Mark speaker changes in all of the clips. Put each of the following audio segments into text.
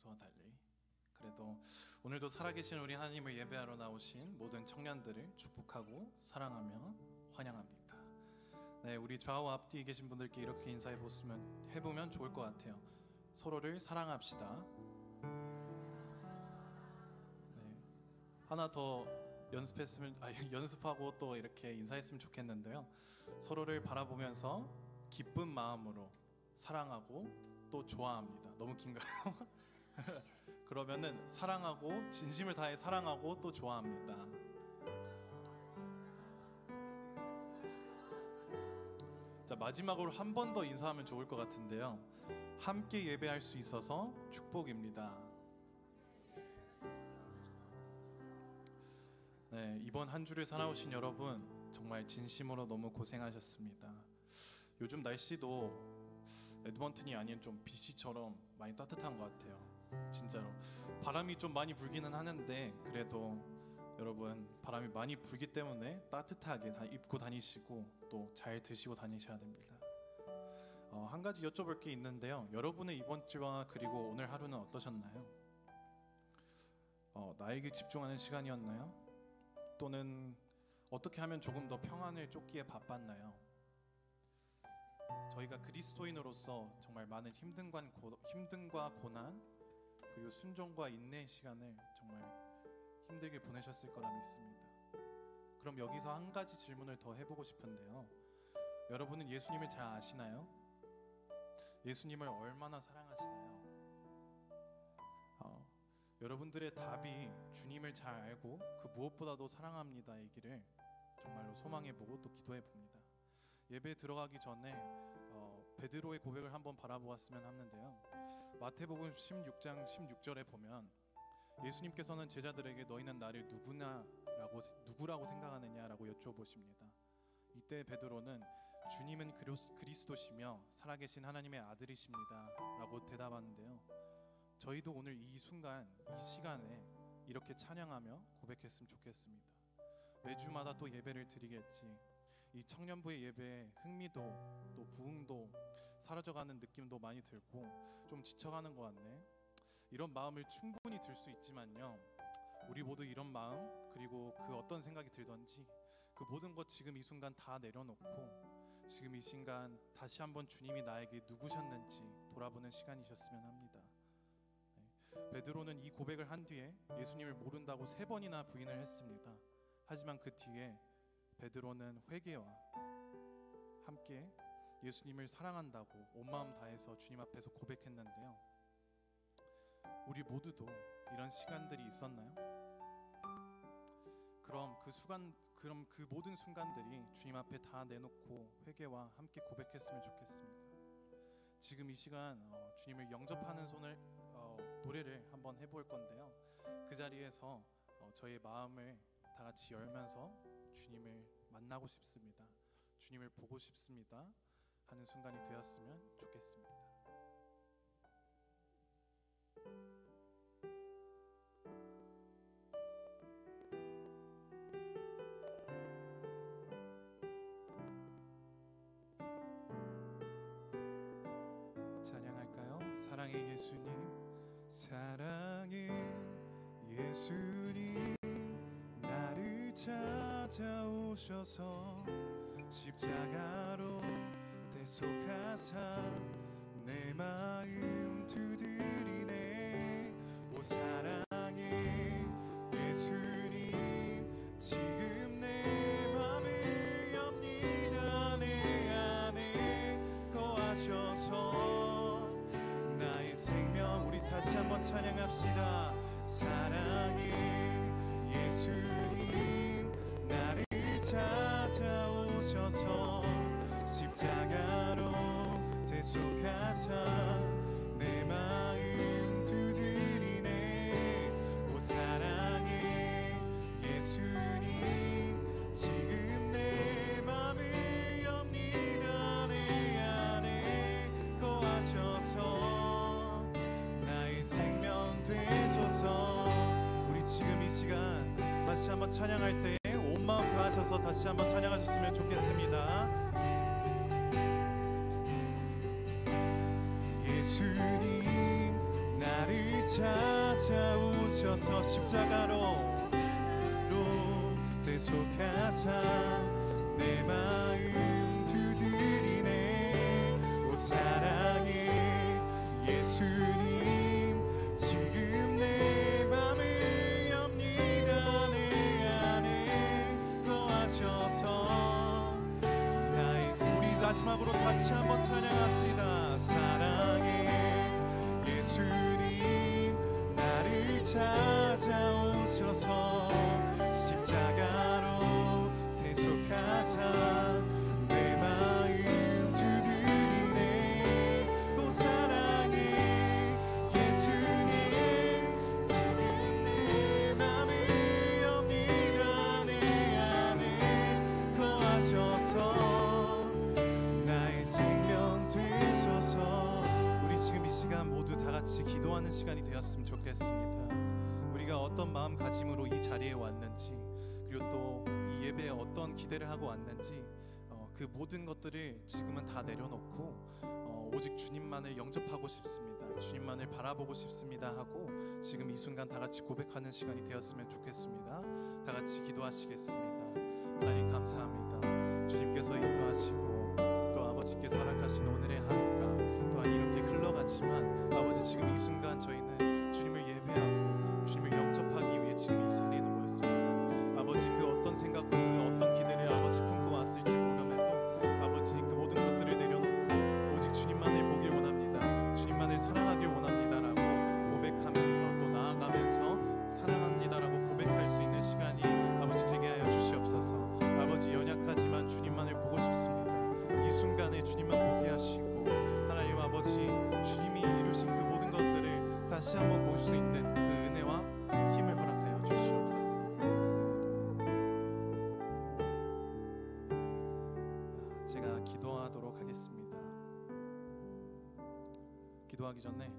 Speaker 1: 평소와 달리 그래도 오늘도 살아계신 우리 하나님을 예배하러 나오신 모든 청년들을 축복하고 사랑하며 환영합니다. 네, 우리 좌우 앞뒤에 계신 분들께 이렇게 해보면 좋을 것 같아요. 서로를 사랑합시다. 네, 하나 더 연습하고 또 이렇게 인사했으면 좋겠는데요. 서로를 바라보면서 기쁜 마음으로 사랑하고 또 좋아합니다. 너무 긴가요? 그러면은 사랑하고 진심을 다해 사랑하고 또 좋아합니다. 자, 마지막으로 한 번 더 인사하면 좋을 것 같은데요. 함께 예배할 수 있어서 축복입니다. 네, 이번 한 주를 살아오신 여러분 정말 진심으로 너무 고생하셨습니다. 요즘 날씨도 에드먼튼이 아닌 좀 BC처럼 많이 따뜻한 것 같아요. 진짜로 바람이 좀 많이 불기는 하는데 그래도 여러분 바람이 많이 불기 때문에 따뜻하게 다 입고 다니시고 또 잘 드시고 다니셔야 됩니다. 한 가지 여쭤볼 게 있는데요. 여러분의 이번 주와 그리고 오늘 하루는 어떠셨나요? 나에게 집중하는 시간이었나요? 또는 어떻게 하면 조금 더 평안을 쫓기에 바빴나요? 저희가 그리스도인으로서 정말 많은 힘듦과 고난 그리고 순종과 인내의 시간을 정말 힘들게 보내셨을 거라 믿습니다. 그럼 여기서 한 가지 질문을 더 해보고 싶은데요. 여러분은 예수님을 잘 아시나요? 예수님을 얼마나 사랑하시나요? 여러분들의 답이 주님을 잘 알고 그 무엇보다도 사랑합니다 얘기를 정말로 소망해보고 또 기도해봅니다. 예배에 들어가기 전에 베드로의 고백을 한번 바라보았으면 하는데요. 마태복음 16장 16절에 보면 예수님께서는 제자들에게 너희는 나를 누구라고 생각하느냐라고 여쭤보십니다. 이때 베드로는 주님은 그리스도시며 살아계신 하나님의 아들이십니다 라고 대답하는데요. 저희도 오늘 이 순간 이 시간에 이렇게 찬양하며 고백했으면 좋겠습니다. 매주마다 또 예배를 드리겠지. 이 청년부의 예배에 흥미도 또 부흥도 사라져가는 느낌도 많이 들고 좀 지쳐가는 것 같네. 이런 마음을 충분히 들 수 있지만요, 우리 모두 이런 마음 그리고 그 어떤 생각이 들던지 그 모든 것 지금 이 순간 다 내려놓고 지금 이 순간 다시 한번 주님이 나에게 누구셨는지 돌아보는 시간이셨으면 합니다. 베드로는 이 고백을 한 뒤에 예수님을 모른다고 3번이나 부인을 했습니다. 하지만 그 뒤에 베드로는 회개와 함께 예수님을 사랑한다고 온 마음 다해서 주님 앞에서 고백했는데요. 우리 모두도 이런 시간들이 있었나요? 그럼 그 모든 순간들이 주님 앞에 다 내놓고 회개와 함께 고백했으면 좋겠습니다. 지금 이 시간 주님을 영접하는 노래를 한번 해볼 건데요. 그 자리에서 저의 마음을 다 같이 열면서 주님을 만나고 싶습니다. 주님을 보고 싶습니다 하는 순간이 되었으면 좋겠습니다. 찬양할까요? 사랑의 예수님, 사랑의 예수님, 나를 찾아오셔서 십자가로 대속하사 내 마음 두드리네. 오 사랑의 예수님, 지금 내 맘을 엽니다. 내 안에 거하셔서 나의 생명, 우리 다시 한번 찬양합시다. 사랑의 예수님, 나를 찾아오셔서 십자가로 대속하사 내 마음 두드리네. 오 사랑의 예수님, 지금 내 맘을 엽니다. 내 안에 거하셔서 나의 생명 되소서. 우리 지금 이 시간 다시 한번 찬양할 때 온 마음 다하셔서 다시 한번 찬양하셨으면 좋겠습니다. 예수님, 나를 찾아오셔서 십자가로 대속하사 내 마음 두드리네. 오 사랑의 예수님, 지금 내 맘을 엽니다. 내 안에 거하셔서 나의 우리 마지막으로 다시 한번 찬양합시다. 사랑의 예수님, 나를 찾아오셔서 십자가로 대속하사 내 마음 두드리네. 오 사랑의 예수님, 지금 내 맘을 엽니다. 내 안에 거하셔서 나의 생명 되소서. 우리 지금 이 시간 모두 다 같이 기도하는 시간이 되었으면 좋겠습니다. 우리가 어떤 마음가짐으로 이 자리에 왔는지, 그리고 또 이 예배에 어떤 기대를 하고 왔는지, 그 모든 것들을 지금은 다 내려놓고 오직 주님만을 영접하고 싶습니다, 주님만을 바라보고 싶습니다 하고 지금 이 순간 다 같이 고백하는 시간이 되었으면 좋겠습니다. 다 같이 기도하시겠습니다. 하나님 감사합니다. 주님께서 인도하시고 또 아버지께서 허락하신 오늘의 하루가 또한 이렇게 흘러갔지만 아버지 지금 이 순간 저희는 주님을 예배하고 주님을 영접하기 위해 지금 이 자리에 모였습니다. 아버지 그 어떤 생각과 그 어떤 기대를 아버지 품고 왔을지 모름에도 아버지 그 모든 것들을 내려놓고 오직 주님만을 보길 원합니다, 주님만을 사랑하길 원합니다라고 고백하면서 또 나아가면서 사랑합니다라고 고백할 수 있는 시간이 아버지 되게 하여 주시옵소서. 아버지 연약하지만 주님만을 보고 싶습니다. 이 순간에 주님만 보게 하시고 하나님 아버지 주님이 이루신 그 모든 것들을 다시 한번 볼 수 있는 그 은혜와 힘을 허락하여 주시옵소서. 제가 기도하도록 하겠습니다. 기도하기 전에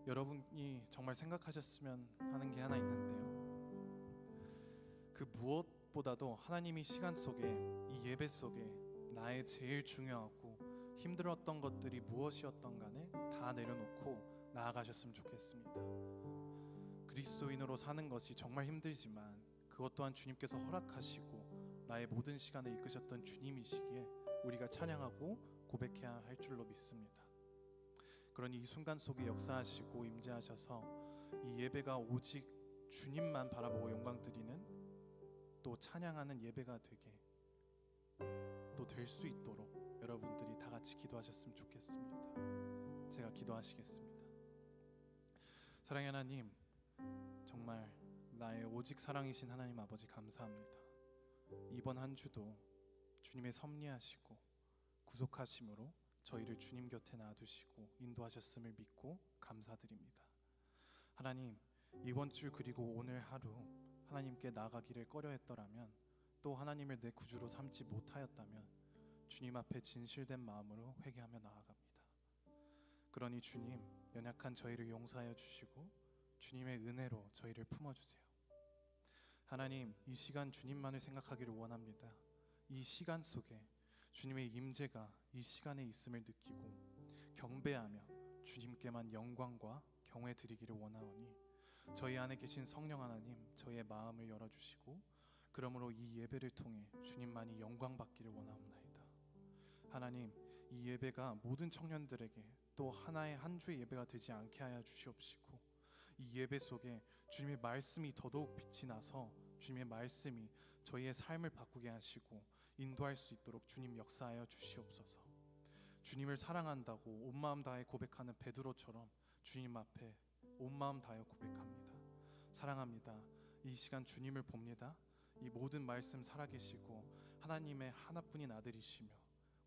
Speaker 1: 여러분이 정말 생각하셨으면 하는 게 하나 있는데요. 그 무엇보다도 하나님이 시간 속에 이 예배 속에 나의 제일 중요하고 힘들었던 것들이 무엇이었던 간에 다 내려놓고 나아가셨으면 좋겠습니다. 그리스도인으로 사는 것이 정말 힘들지만 그것 또한 주님께서 허락하시고 나의 모든 시간을 이끄셨던 주님이시기에 우리가 찬양하고 고백해야 할 줄로 믿습니다. 그러니 이 순간 속에 역사하시고 임재하셔서 이 예배가 오직 주님만 바라보고 영광 드리는 또 찬양하는 예배가 되게 또 될 수 있도록 여러분들이 다 같이 기도하셨으면 좋겠습니다. 제가 기도하시겠습니다. 사랑의 하나님, 정말 나의 오직 사랑이신 하나님 아버지 감사합니다. 이번 한 주도 주님의 섭리하시고 구속하심으로 저희를 주님 곁에 놔두시고 인도하셨음을 믿고 감사드립니다. 하나님, 이번 주 그리고 오늘 하루 하나님께 나가기를 꺼려했더라면 또 하나님을 내 구주로 삼지 못하였다면 주님 앞에 진실된 마음으로 회개하며 나아갑니다. 그러니 주님, 연약한 저희를 용서하여 주시고 주님의 은혜로 저희를 품어주세요. 하나님, 이 시간 주님만을 생각하기를 원합니다. 이 시간 속에 주님의 임재가 이 시간에 있음을 느끼고 경배하며 주님께만 영광과 경외 드리기를 원하오니 저희 안에 계신 성령 하나님, 저희의 마음을 열어주시고 그러므로 이 예배를 통해 주님만이 영광 받기를 원하옵나이다. 하나님, 이 예배가 모든 청년들에게 또 하나의 한 주의 예배가 되지 않게 하여 주시옵시고 이 예배 속에 주님의 말씀이 더더욱 빛이 나서 주님의 말씀이 저희의 삶을 바꾸게 하시고 인도할 수 있도록 주님 역사하여 주시옵소서. 주님을 사랑한다고 온 마음 다해 고백하는 베드로처럼 주님 앞에 온 마음 다하여 고백합니다. 사랑합니다. 이 시간 주님을 봅니다. 이 모든 말씀 살아계시고 하나님의 하나뿐인 아들이시며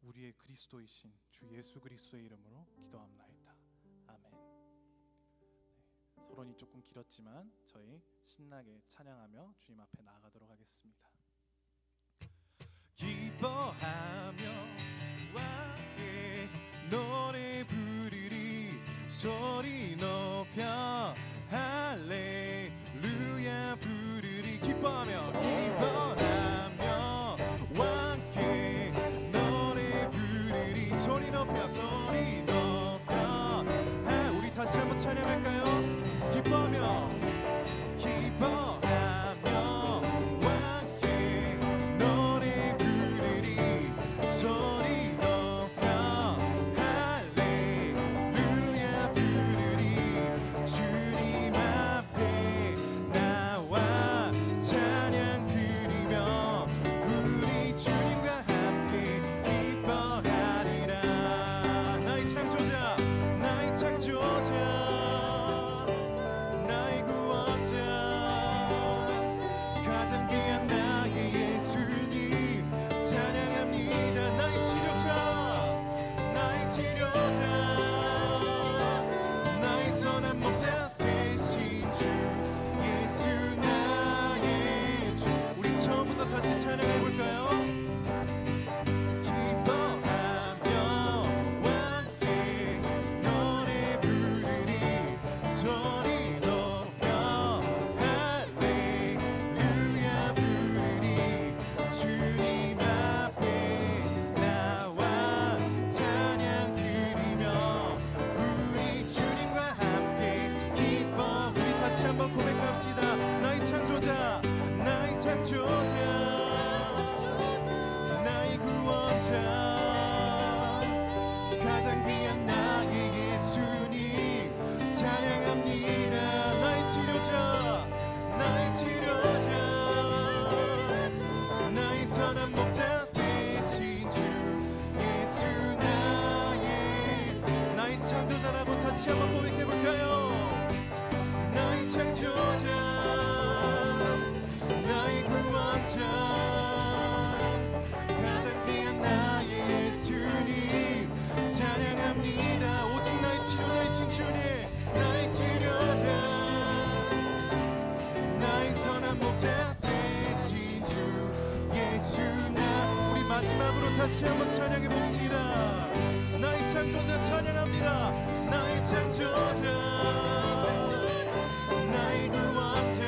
Speaker 1: 우리의 그리스도이신 주 예수 그리스도의 이름으로 기도합나이다. 아멘. 서론이 조금 길었지만 저희 신나게 찬양하며 주님 앞에 나아가도록 하겠습니다. 기뻐하며 함께 노래 부르리 소리 높여 할렐루야 부르리 기뻐하며 함께 노래 부르리 소리 높여 한번 찬양할까요? 기뻐하며 함께 노래 부르리 소리 높여 할렐루야 부르리 주님 앞에 나와 찬양 드리며 우리 주님과 함께 기뻐하리라. 나의 창조자 나의 창조자 나의 구원자 가장 귀한 나의 예수님 찬양합니다. 나의 치료자 나의 치료자 나의 선한 목자 되신 주 예수 나의 주. 우리 처음부터 다시 찬양해볼까요? 소리 높여 할렐루야 부르리 주님 앞에 나와 찬양 드리며 우리 주님과 함께 기뻐. 우리 다시 한번 고백합시다. 나의 창조자 나의 창조자 나의 구원자 가장 귀한 나의 예수님 찬양합니다. 나의 치료자 나의 치료자 나의 선한 목자 되신 주 예수 나의 창조자라고 다시 한번 고백해볼까요? 나의 창조자 나의 구원자 가장 귀한 나의 예수님 찬양합니다. 오직 나의 치료자이신 주님 나의 치료자 나의 선한 목자 되신 주 예수 나. 우리 마지막으로 다시 한번 찬양해봅시다. 나의 창조자 찬양합니다. 나의 창조자 나의 구원자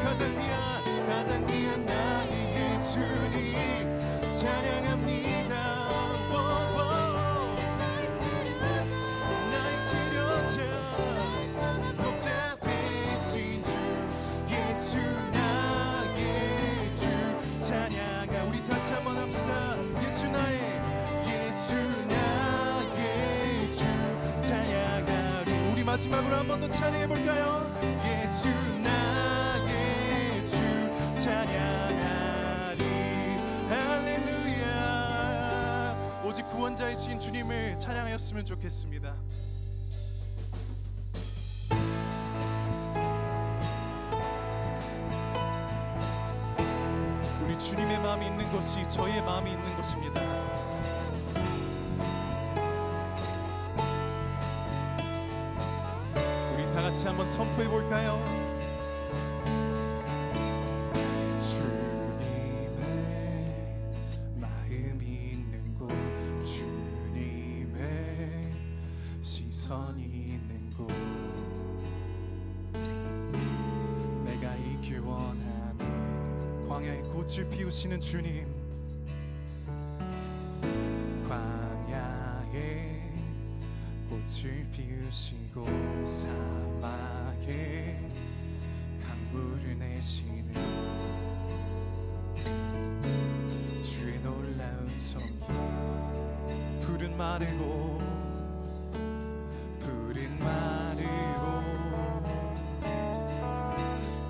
Speaker 1: 가장 귀한 나의 예수님 찬양합니다. 나의 치료자 목자 되신 주 예수 나의 주 찬양하. 우리 다시 한번 합시다. 예수 나의 주 찬양하리. 우리 마지막으로 한 번 더 찬양해볼까요? 예수 나의 주 찬양하리. 할렐루야. 오직 구원자이신 주님을 찬양하였으면 좋겠습니다. 우리 주님의 마음이 있는 곳이 저희의 마음이 있는 곳입니다. 우리 다 같이 한번 선포해 볼까요? 주님의 마음이 있는 곳 주님의 시선이 있는 곳 내가 있길 원하네. 광야에 꽃을 피우시는 주님 광야에 꽃을 피우시고 사막에 강물을 내시는 주의 놀라운 손길. 푸른 마르고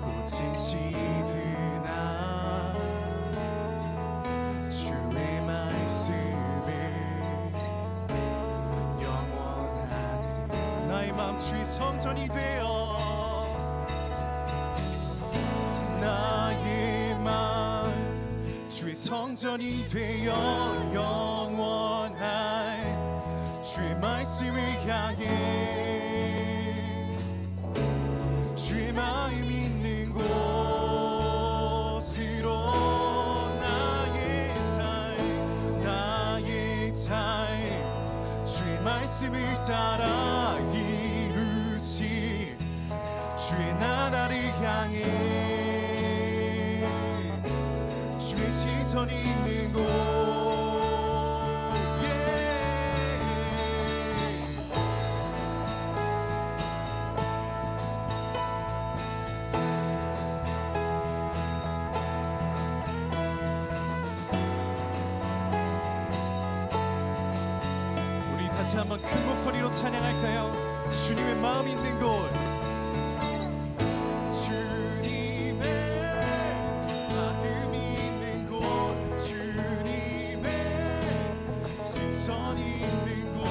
Speaker 1: 꽃이 시드나 주의 말씀을 영원하네. 나의 마음 주의 성전이 되어 나의 마음 주의 성전이 되어 영원한 주의 말씀을 향해 주의 마음 있는 곳으로 나의 삶 주의 말씀을 따라 이루시 주의 나라를 향해 주의 시선이 있는 곳. 다시 한번 큰 목소리로 찬양할까요? 주님의 마음이 있는 곳, 주님의 마음이 있는 곳, 주님의 시선이 있는 곳,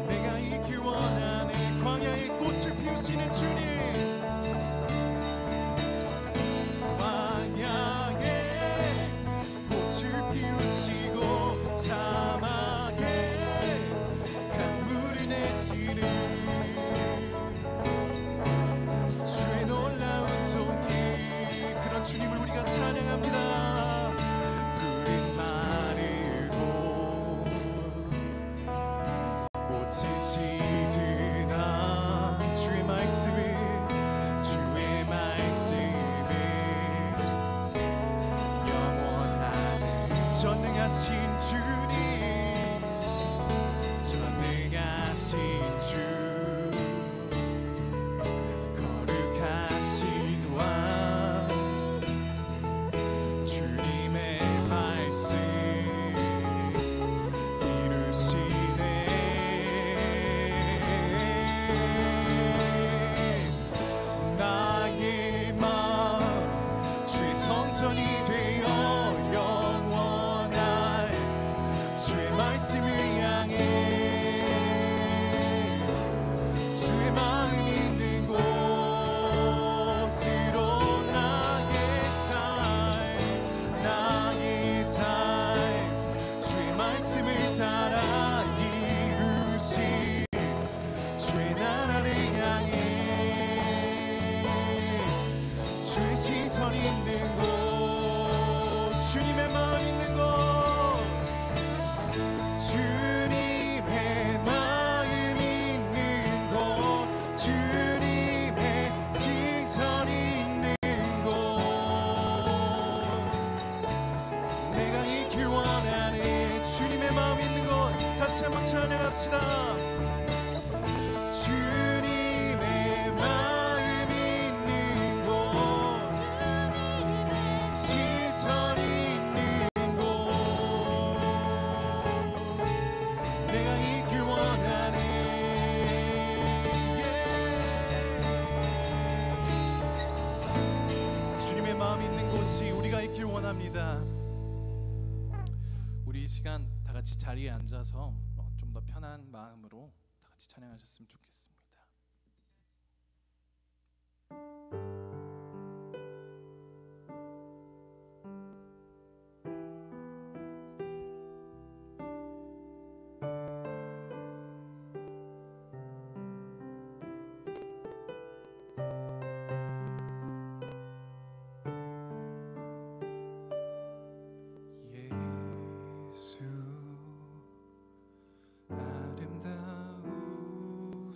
Speaker 1: 내가 있길 원하는 광야의 꽃을 피우시는 주님, 주님을 우리가 찬양합니다. 푸른 마르고 꽃이 시드나 주의 말씀은 영원하네. 전능하신 주님, 전능하신 주, 거룩하신 왕, 성전이 되어 영원할 주의 말씀을 향해 주의 마음 있는 곳으로 나의 삶 주의 말씀을 따라 이루시 주의 나라를 향해 주의 시선 있는 곳, 주님의 마음 있는 곳, 주님의 마음 있는 곳, 주님의 시선 있는 곳, 내가 있길 원하는 주님의 마음 있는 곳, 다시 한번 찬양합시다. 주님의 마음 있는 곳, 시선 있는 곳, 내가 있길 원하네. 주님의 마음 있는 곳이 우리가 있길 원합니다. 우리 이 시간 다 같이 자리에 앉아서 좀 더 편한 마음으로 다 같이 찬양하셨으면 좋겠습니다. 예수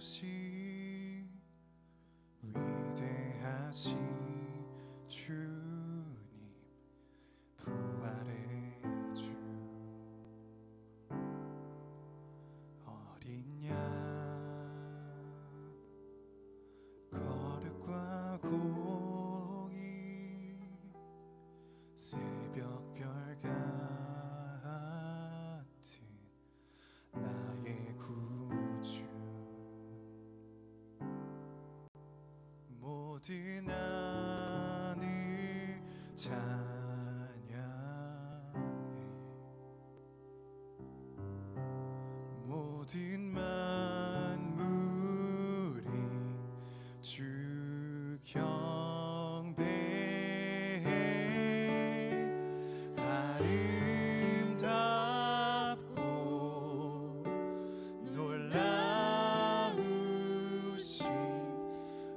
Speaker 1: 아름다우신 위대하신 주님, 부활의 주, 어린 양 거룩과 공의, 새벽별 같은 나의 구주, 모든 하늘 찬양해, 모든 만물이 주 경배해. 아름답고 놀라우신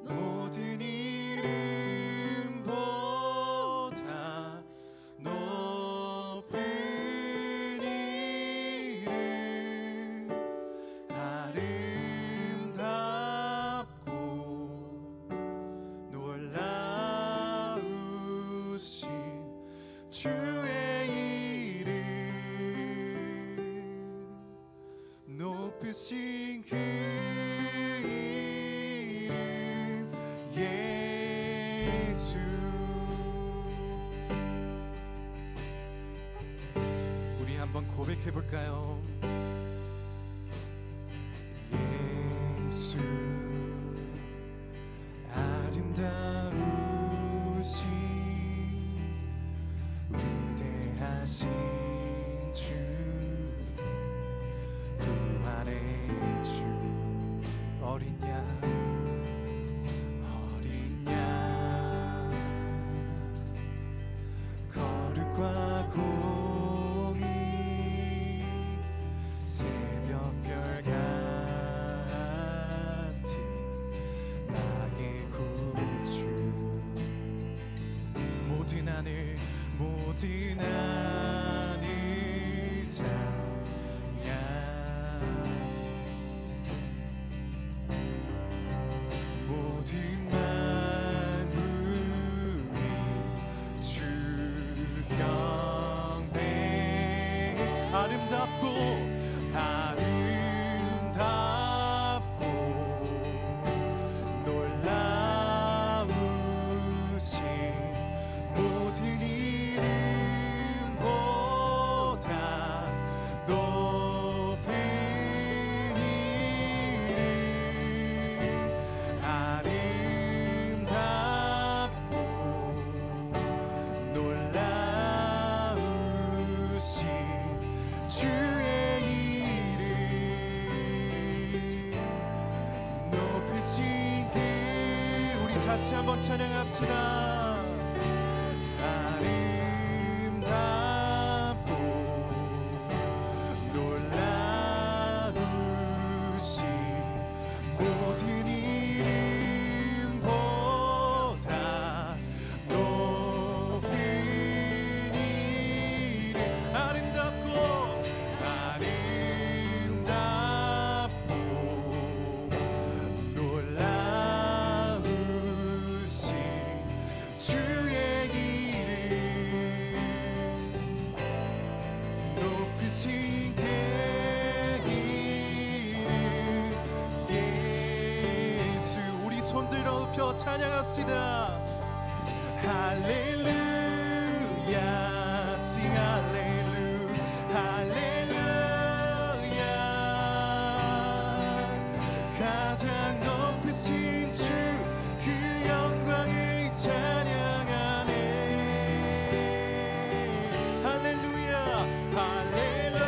Speaker 1: 모든 이름보다 높은 이름, 아름답고 놀라우신 주의 이름, 높으신 그 이름 예수. 우리 한번 고백해 볼까요? 예수 아름다우신 위대하신 주 부활의 주 어린 양 거룩과 공의 새벽별 같은 나의 구주 모든 하늘 찬양 모든 만물이 주 경배 아름답고 놀라우신 모든 이름보다 높은 이름 아름답고 놀라우신 주의 이름 높이신 그 우리 다시 한번 찬양합시다. 아름답고 놀라우신 모든 이름보다 높은 이름 아름답고 놀라우신 주의 이름 높이신 그 이름 예수 우리 손들어 높여 찬양합시다. 할렐루야 sing 할렐루야 할렐루야 가장 높으신 주 그 영광을 찬양하네. 할렐루야 할렐루야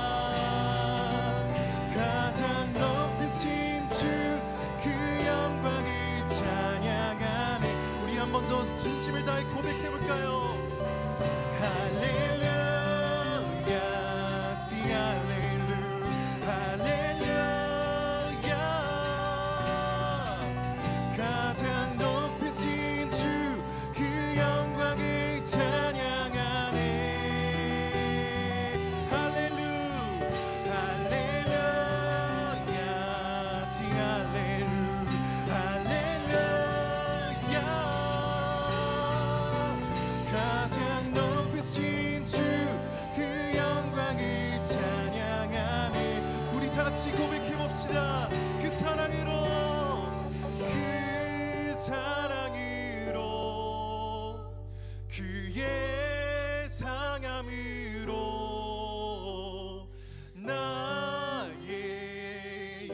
Speaker 1: 할렐루야 가장 높으신 주 그 영광을 찬양하네. 우리 한 번 더 진심을 다해 고백해 볼까요? 할렐루야 sing 할렐루야 할렐루야 가장 높으신 주 그 영광을 찬양하네. 할렐루야 할렐루야 sing 할렐루야 할렐루야 가장 높으신 주 그 영광을 찬양하네. 우리 다 같이 고백해 봅시다. 그 사랑으로 그의 상함으로 나의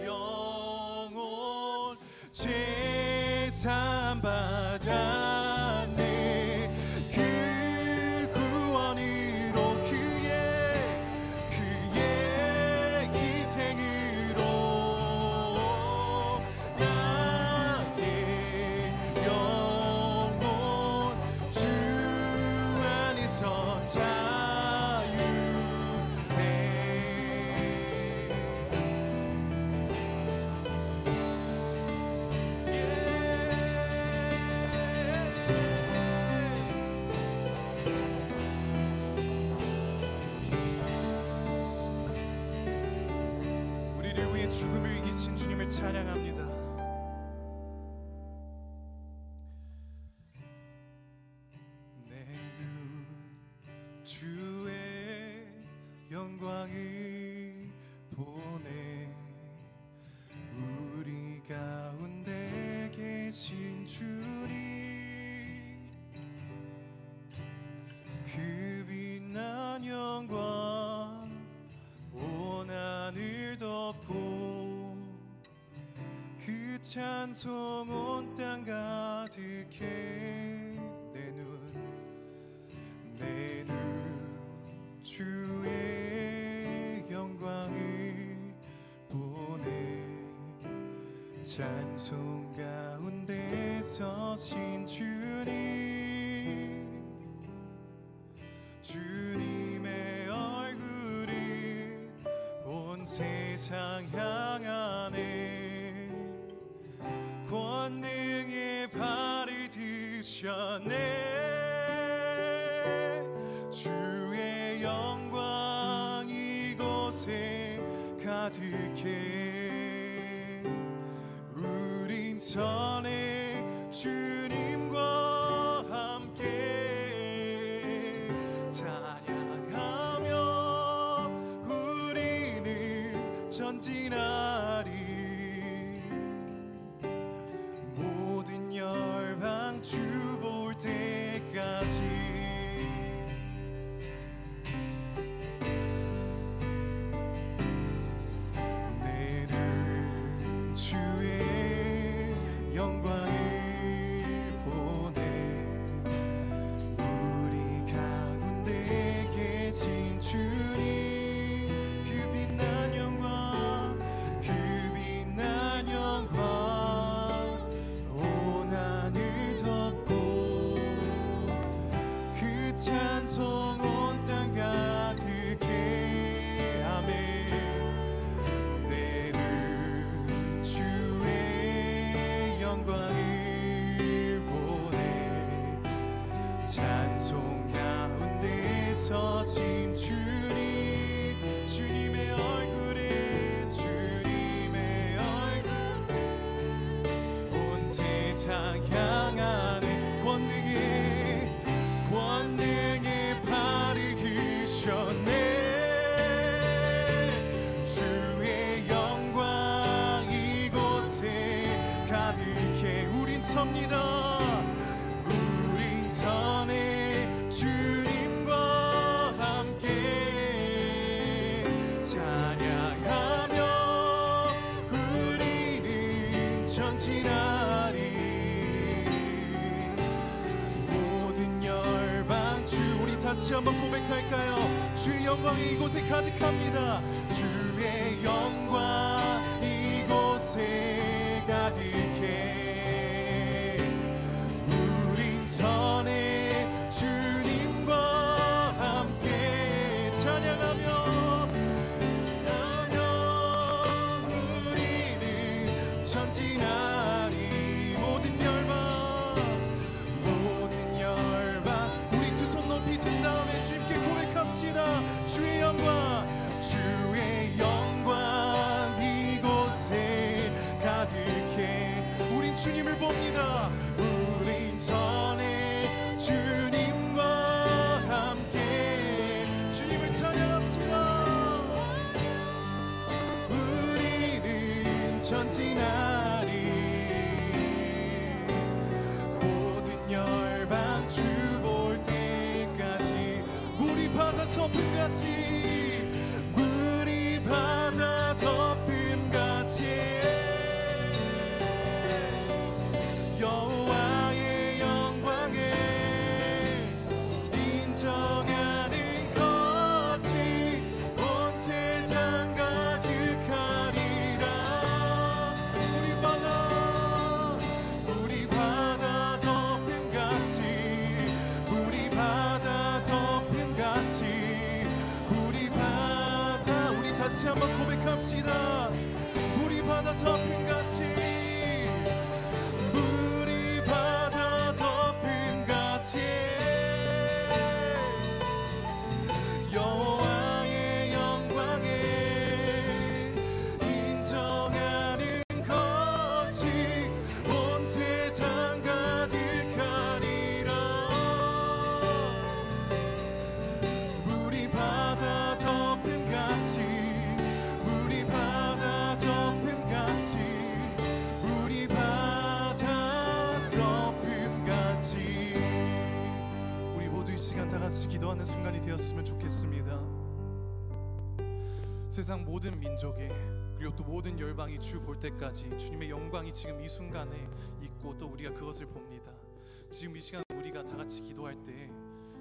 Speaker 1: 영혼 죄사함 받았네. 그 구원으로 그의 희생으로 나의 영혼 주 안에서 자유해. 우리를 위해 죽음을 이기신 주님을 찬양합니다. 내 눈 주의 영광을 보내 우리 가운데 계신 주님 그 빛난 영광 온 하늘 덮고 그 찬송 온 땅 가득해 내 눈 주의 영광을 보내 찬송 가운데 서신 주님의 얼굴은 온 세상 향하네 권능의 발을 드셨네 주의 영광 이곳에 가득해 우린 전에 주님과 함께 찬양하며 우리는 전진하리 모든 열방 주 볼 때까지 찬송 온 땅 가득해 아멘 내 눈 주의 영광을 보내 찬송 가운데 서신 주님의 얼굴에 온 세상 향하는 권능의 발을 드셨네 주의 영광 이곳에 가득해 우린 섭니다 우린 선해 주님과 함께 찬양하며 우리는 전진하리 다시 한번 고백할까요? 주의 영광이 이곳에 가득합니다 주의 영광 이곳에 가득해 우린 선해 주님과 함께 찬양하며 우리는 전진하리 모든 열방 우리 두 손 높이 든 다음에 주님께 고백합시다 주의 영광 이곳에 가득해 우린 주님을 봅니다 우린 선해 주님과 함께 주님을 찬양합시다 우리는 전진하리 모든 열방 주 볼 때까지 물이 바다 덮음같이 물이 바다 덮음같이 여호와의 영광을 인정하는 것이 온 세상 가득하리라 물이 바다 덮음같이 물이 바다 덮음같이 물이 바다 우리 다시 한번 고백합시다 물이 바다 덮음같이 물이 바다 덮음같이 여호와의 영광을 인정하는 것이 온 세상 가득하리라 물이 바다 덮음같이 물이 바다 덮음같이 시간 다 같이 기도하는 순간이 되었으면 좋겠습니다. 세상 모든 민족에 그리고 또 모든 열방이 주 볼 때까지 주님의 영광이 지금 이 순간에 있고 또 우리가 그것을 봅니다. 지금 이 시간 우리가 다 같이 기도할 때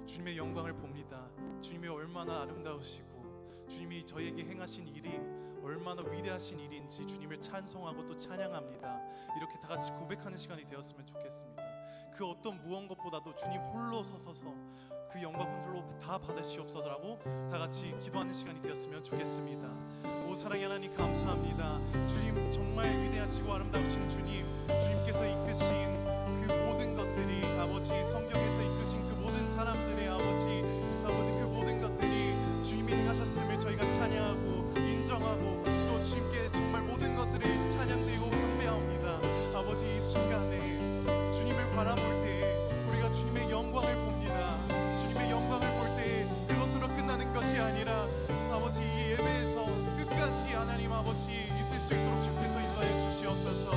Speaker 1: 주님의 영광을 봅니다. 주님이 얼마나 아름다우시고 주님이 저에게 행하신 일이 얼마나 위대하신 일인지 주님을 찬송하고 또 찬양합니다. 이렇게 다 같이 고백하는 시간이 되었으면 좋겠습니다. 그 어떤 무언 것보다도 주님 홀로 서서서 그 영광 홀로 다 받으시옵소서라고 다 같이 기도하는 시간이 되었으면 좋겠습니다. 오 사랑의 하나님 감사합니다. 주님 정말 위대하시고 아름다우신 주님, 주님께서 이끄신 그 모든 것들이 아버지 성경에서 이끄신 그 모든 사람들의 아버지 그 모든 것들이 주님이 행하셨음을 저희가 찬양하고 인정하고 또 주님께 정말 모든 것들을 찬양드리고 경배하옵니다. 아버지 이 순간에 주님을 바라볼 때 우리가 주님의 영광을 봅니다. 주님의 영광을 볼 때 그것으로 끝나는 것이 아니라 아버지 이 예배에서 끝까지 하나님 아버지 있을 수 있도록 주께서 인도하여 주시옵소서.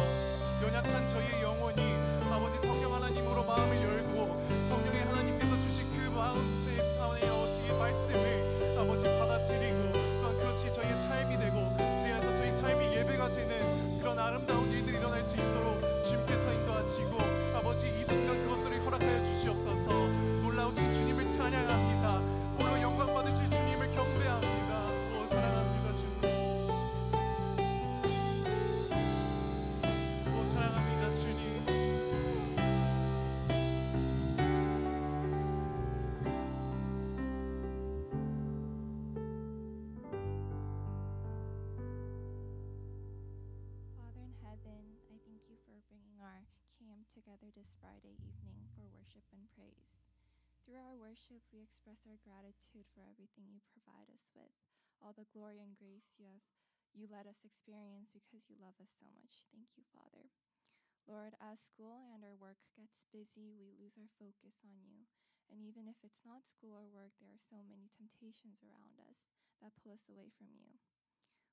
Speaker 1: 연약한 저희의 영혼이 아버지 성령 하나님으로 마음을 열고 성령의 하나님께서 주신 그 마음의 아버지 말씀을 아버지 받아들이고 또한 그것이 저희의 삶이 되고 그래서 저희 삶이 예배가 되는 그런 아름다운 일들이 일어날 수 있도록 주님께서 인도하시고 아버지 이 순간 그것들을 허락하여 주시옵소서. 놀라우신 주님을 찬양합니다. 홀로 영광 받으실 주님을 경배합니다. 오 사랑합니다 주님. 오 사랑합니다 주님.
Speaker 2: Father in heaven, I thank you for bringing our camp together this Friday evening for worship and praise. Through our worship, we express our gratitude for everything you provide us with, all the glory and grace you let us experience because you love us so much. Thank you, Father. Lord, as school and our work gets busy, we lose our focus on you. And even if it's not school or work, there are so many temptations around us that pull us away from you.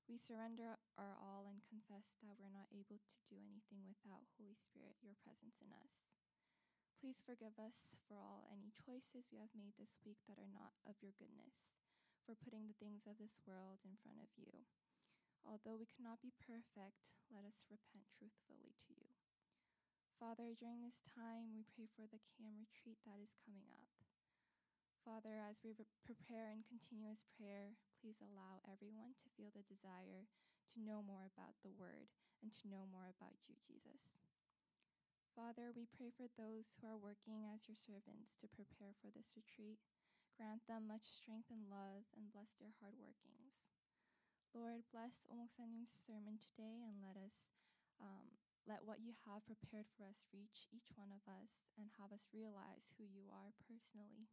Speaker 2: We surrender our all and confess that we're not able to do anything without Holy Spirit, your presence in us. Please forgive us for any choices we have made this week that are not of your goodness, for putting the things of this world in front of you. Although we cannot be perfect, let us repent truthfully to you. Father, during this time, we pray for the CAM retreat that is coming up. Father, as we prepare in continuous prayer, please allow everyone to feel the desire to know more about the Word and to know more about you, Jesus. Father, we pray for those who are working as your servants to prepare for this retreat. Grant them much strength and love and bless their hard workings. Lord, bless Omoksanim's sermon today and let what you have prepared for us reach each one of us and have us realize who you are personally.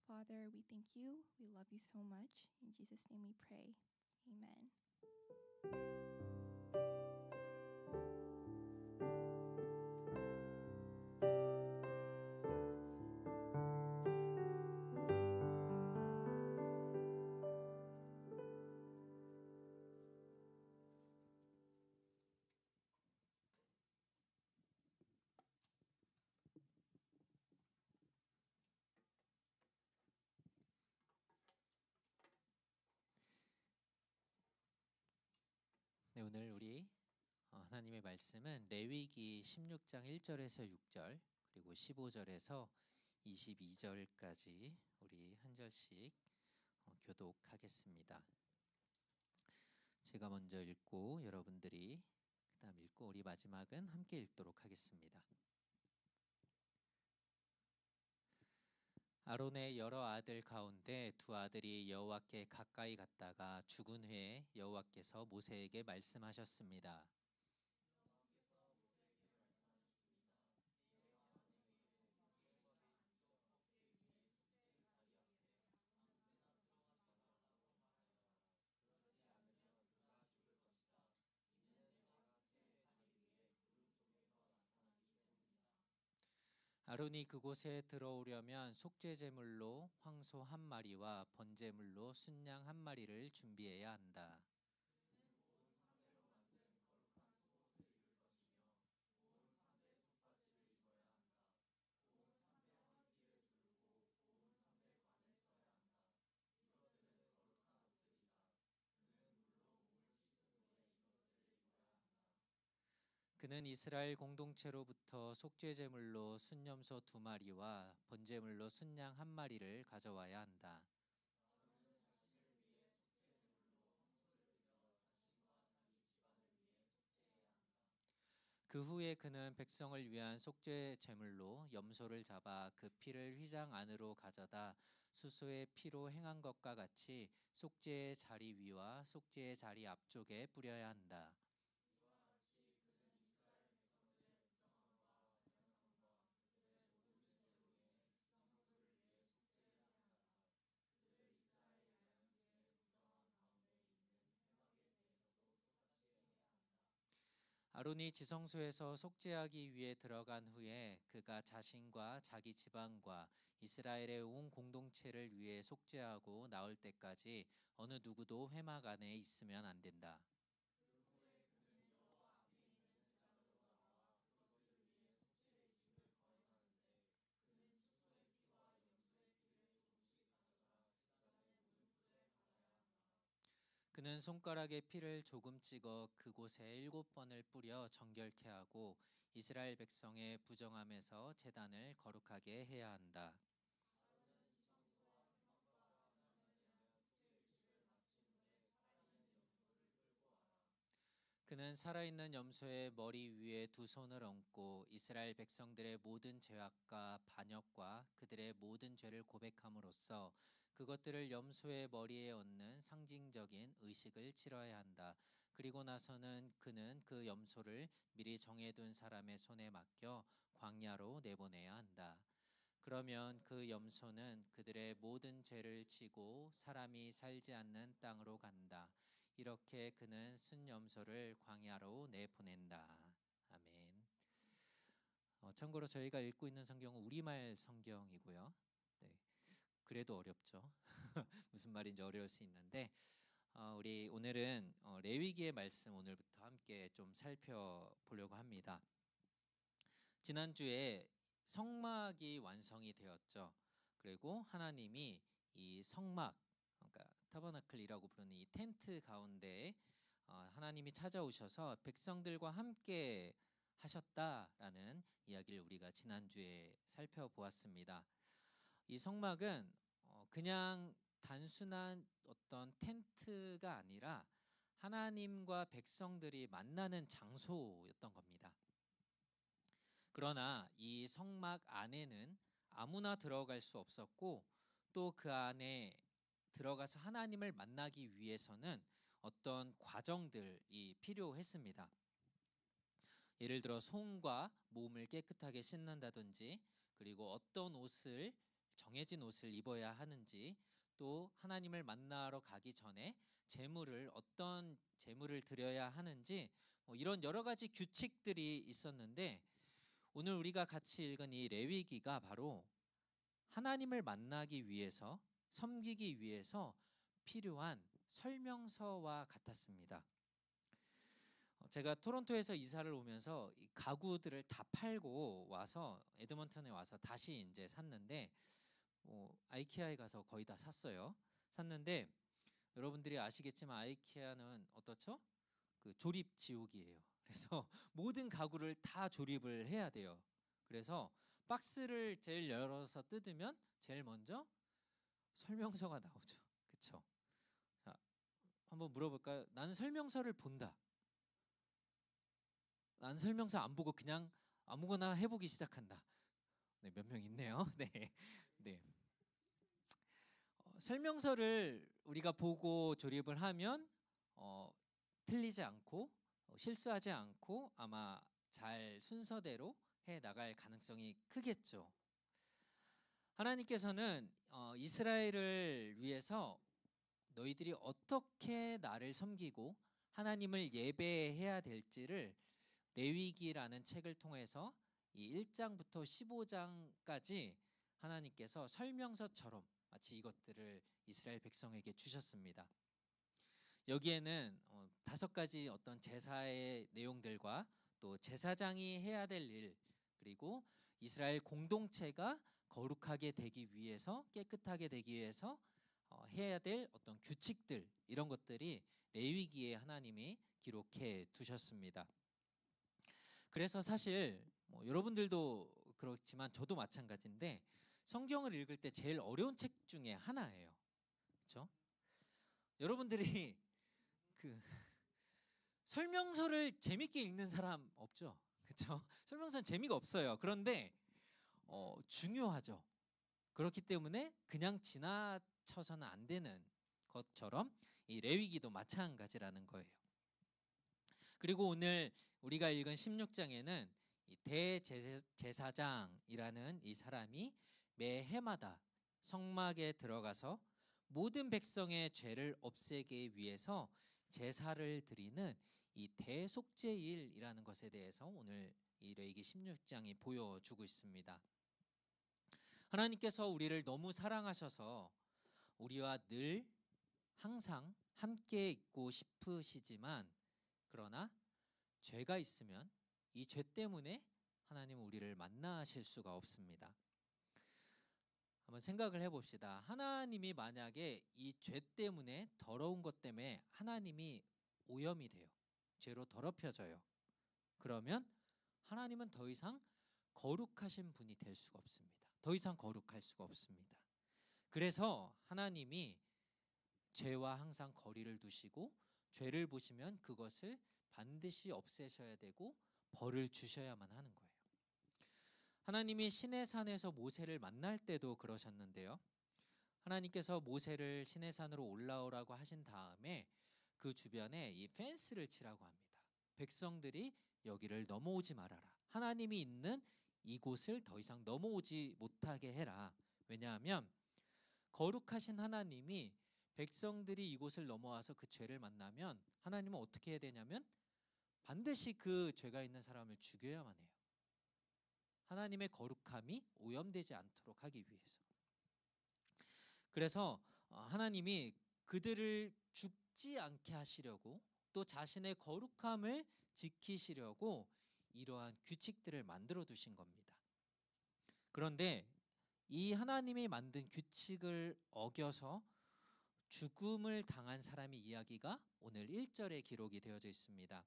Speaker 2: Father, we thank you. We love you so much. In Jesus' name we pray. Amen.
Speaker 3: 네, 오늘 우리 하나님의 말씀은 레위기 16장 1절에서 6절 그리고 15절에서 22절까지 우리 한 절씩 교독하겠습니다. 제가 먼저 읽고 여러분들이 그다음 읽고 우리 마지막은 함께 읽도록 하겠습니다. 아론의 여러 아들 가운데 두 아들이 여호와께 가까이 갔다가 죽은 후에 여호와께서 모세에게 말씀하셨습니다. 아론이 그곳에 들어오려면 속죄 제물로 황소 한 마리와 번제물로 순양 한 마리를 준비해야 한다. 그는 이스라엘 공동체로부터 속죄 제물로 순염소 2마리와 번제물로 순양 1마리를 가져와야 한다. 그 후에 그는 백성을 위한 속죄 제물로 염소를 잡아 그 피를 휘장 안으로 가져다 수소의 피로 행한 것과 같이 속죄의 자리 위와 속죄의 자리 앞쪽에 뿌려야 한다. 아론이 지성소에서 속죄하기 위해 들어간 후에 그가 자신과 자기 집안과 이스라엘의 온 공동체를 위해 속죄하고 나올 때까지 어느 누구도 회막 안에 있으면 안 된다. 그는 손가락에 피를 조금 찍어 그곳에 7번을 뿌려 정결케 하고 이스라엘 백성의 부정함에서 제단을 거룩하게 해야 한다. 그는 살아있는 염소의 머리 위에 2손을 얹고 이스라엘 백성들의 모든 죄악과 반역과 그들의 모든 죄를 고백함으로써 그것들을 염소의 머리에 얹는 상징적인 의식을 치러야 한다. 그리고 나서는 그는 그 염소를 미리 정해둔 사람의 손에 맡겨 광야로 내보내야 한다. 그러면 그 염소는 그들의 모든 죄를 지고 사람이 살지 않는 땅으로 간다. 이렇게 그는 순염소를 광야로 내보낸다. 아멘. 참고로 저희가 읽고 있는 성경은 우리말 성경이고요. 네, 그래도 어렵죠. 무슨 말인지 어려울 수 있는데 우리 오늘은 레위기의 말씀 오늘부터 함께 좀 살펴보려고 합니다. 지난주에 성막이 완성이 되었죠. 그리고 하나님이 이 성막, 그러니까 타버나클이라고 부르는 이 텐트 가운데 하나님이 찾아오셔서 백성들과 함께 하셨다라는 이야기를 우리가 지난주에 살펴보았습니다. 이 성막은 그냥 단순한 어떤 텐트가 아니라 하나님과 백성들이 만나는 장소였던 겁니다. 그러나 이 성막 안에는 아무나 들어갈 수 없었고 또 그 안에 들어가서 하나님을 만나기 위해서는 어떤 과정들이 필요했습니다. 예를 들어 손과 몸을 깨끗하게 씻는다든지 그리고 어떤 옷을 정해진 옷을 입어야 하는지 또 하나님을 만나러 가기 전에 어떤 제물을 드려야 하는지 이런 여러 가지 규칙들이 있었는데 오늘 우리가 같이 읽은 이 레위기가 바로 하나님을 만나기 위해서 섬기기 위해서 필요한 설명서와 같았습니다. 제가 토론토에서 이사를 오면서 이 가구들을 다 팔고 와서 에드먼턴에 와서 다시 이제 샀는데 아이케아에 가서 거의 다 샀어요. 샀는데 여러분들이 아시겠지만 아이케아는 어떻죠? 그 조립 지옥이에요. 그래서 모든 가구를 다 조립을 해야 돼요. 그래서 박스를 제일 열어서 뜯으면 제일 먼저 설명서가 나오죠. 그렇죠? 자, 한번 물어볼까요? 나는 설명서를 본다. 나는 설명서 안 보고 그냥 아무거나 해보기 시작한다. 네, 몇 명 있네요. 네, 네. 설명서를 우리가 보고 조립을 하면 틀리지 않고 실수하지 않고 아마 잘 순서대로 해 나갈 가능성이 크겠죠. 하나님께서는 이스라엘을 위해서 너희들이 어떻게 나를 섬기고 하나님을 예배해야 될지를 레위기라는 책을 통해서 이 1장부터 15장까지 하나님께서 설명서처럼 마치 이것들을 이스라엘 백성에게 주셨습니다. 여기에는 5가지 어떤 제사의 내용들과 또 제사장이 해야 될 일, 그리고 이스라엘 공동체가 거룩하게 되기 위해서, 깨끗하게 되기 위해서 해야 될 어떤 규칙들, 이런 것들이 레위기에 하나님이 기록해 두셨습니다. 그래서 사실 뭐 여러분들도 그렇지만 저도 마찬가지인데 성경을 읽을 때 제일 어려운 책 중에 하나예요. 그렇죠? 여러분들이 그 설명서를 재밌게 읽는 사람 없죠? 그렇죠? 설명서는 재미가 없어요. 그런데 중요하죠. 그렇기 때문에 그냥 지나쳐서는 안 되는 것처럼 이 레위기도 마찬가지라는 거예요. 그리고 오늘 우리가 읽은 16장에는 이 대제사장이라는 이 사람이 매 해마다 성막에 들어가서 모든 백성의 죄를 없애기 위해서 제사를 드리는 이 대속죄일이라는 것에 대해서 오늘 이 레위기 16장이 보여주고 있습니다. 하나님께서 우리를 너무 사랑하셔서 우리와 늘 항상 함께 있고 싶으시지만 그러나 죄가 있으면 이 죄 때문에 하나님은 우리를 만나실 수가 없습니다. 한번 생각을 해봅시다. 하나님이 만약에 이 죄 때문에 더러운 것 때문에 하나님이 오염이 돼요. 죄로 더럽혀져요. 그러면 하나님은 더 이상 거룩하신 분이 될 수가 없습니다. 더 이상 거룩할 수가 없습니다. 그래서 하나님이 죄와 항상 거리를 두시고 죄를 보시면 그것을 반드시 없애셔야 되고 벌을 주셔야만 하는 거예요. 하나님이 시내산에서 모세를 만날 때도 그러셨는데요. 하나님께서 모세를 시내산으로 올라오라고 하신 다음에 그 주변에 이 펜스를 치라고 합니다. 백성들이 여기를 넘어오지 말아라. 하나님이 있는 이곳을 더 이상 넘어오지 못하게 해라. 왜냐하면 거룩하신 하나님이 백성들이 이곳을 넘어와서 그 죄를 만나면 하나님은 어떻게 해야 되냐면 반드시 그 죄가 있는 사람을 죽여야만 해요. 하나님의 거룩함이 오염되지 않도록 하기 위해서. 그래서 하나님이 그들을 죽지 않게 하시려고 또 자신의 거룩함을 지키시려고 이러한 규칙들을 만들어 두신 겁니다. 그런데 이 하나님이 만든 규칙을 어겨서 죽음을 당한 사람의 이야기가 오늘 1절에 기록이 되어져 있습니다.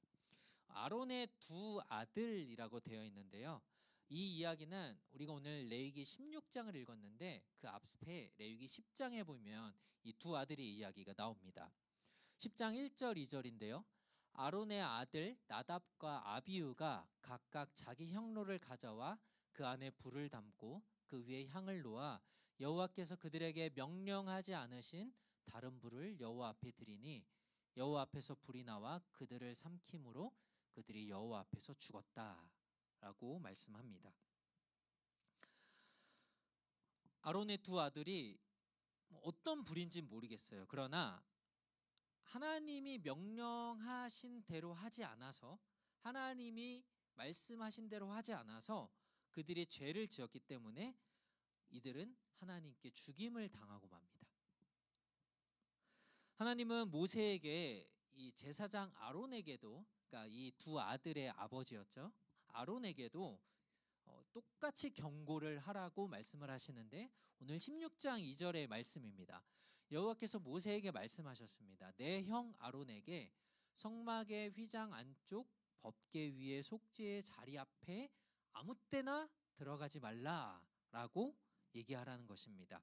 Speaker 3: 아론의 두 아들이라고 되어 있는데요. 이 이야기는 우리가 오늘 레위기 16장을 읽었는데 그 앞에 레위기 10장에 보면 이 두 아들의 이야기가 나옵니다. 10장 1절 2절인데요. 아론의 아들 나답과 아비후가 각각 자기 향로를 가져와 그 안에 불을 담고 그 위에 향을 놓아 여호와께서 그들에게 명령하지 않으신 다른 불을 여호와 앞에 드리니 여호와 앞에서 불이 나와 그들을 삼킴으로 그들이 여호와 앞에서 죽었다라고 말씀합니다. 아론의 두 아들이 어떤 불인지 모르겠어요. 그러나 하나님이 명령하신 대로 하지 않아서 하나님이 말씀하신 대로 하지 않아서 그들이 죄를 지었기 때문에 이들은 하나님께 죽임을 당하고 맙니다. 하나님은 모세에게 이 제사장 아론에게도 그러니까 이 두 아들의 아버지였죠. 아론에게도 똑같이 경고를 하라고 말씀을 하시는데 오늘 16장 2절의 말씀입니다. 여호와께서 모세에게 말씀하셨습니다. 내 형 아론에게 성막의 휘장 안쪽 법궤 위에 속죄의 자리 앞에 아무 때나 들어가지 말라라고 얘기하라는 것입니다.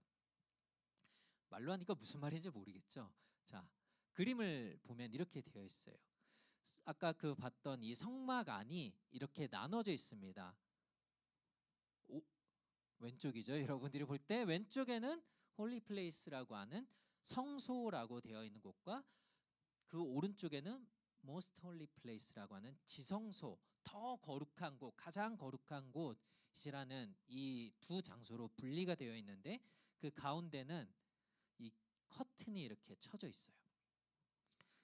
Speaker 3: 말로 하니까 무슨 말인지 모르겠죠. 자, 그림을 보면 이렇게 되어 있어요. 아까 그 봤던 이 성막 안이 이렇게 나눠져 있습니다. 왼쪽이죠. 여러분들이 볼 때 왼쪽에는 홀리 플레이스라고 하는 성소라고 되어 있는 곳과 그 오른쪽에는 most holy place라고 하는 지성소, 더 거룩한 곳, 가장 거룩한 곳이라는 이 두 장소로 분리가 되어 있는데 그 가운데는 이 커튼이 이렇게 쳐져 있어요.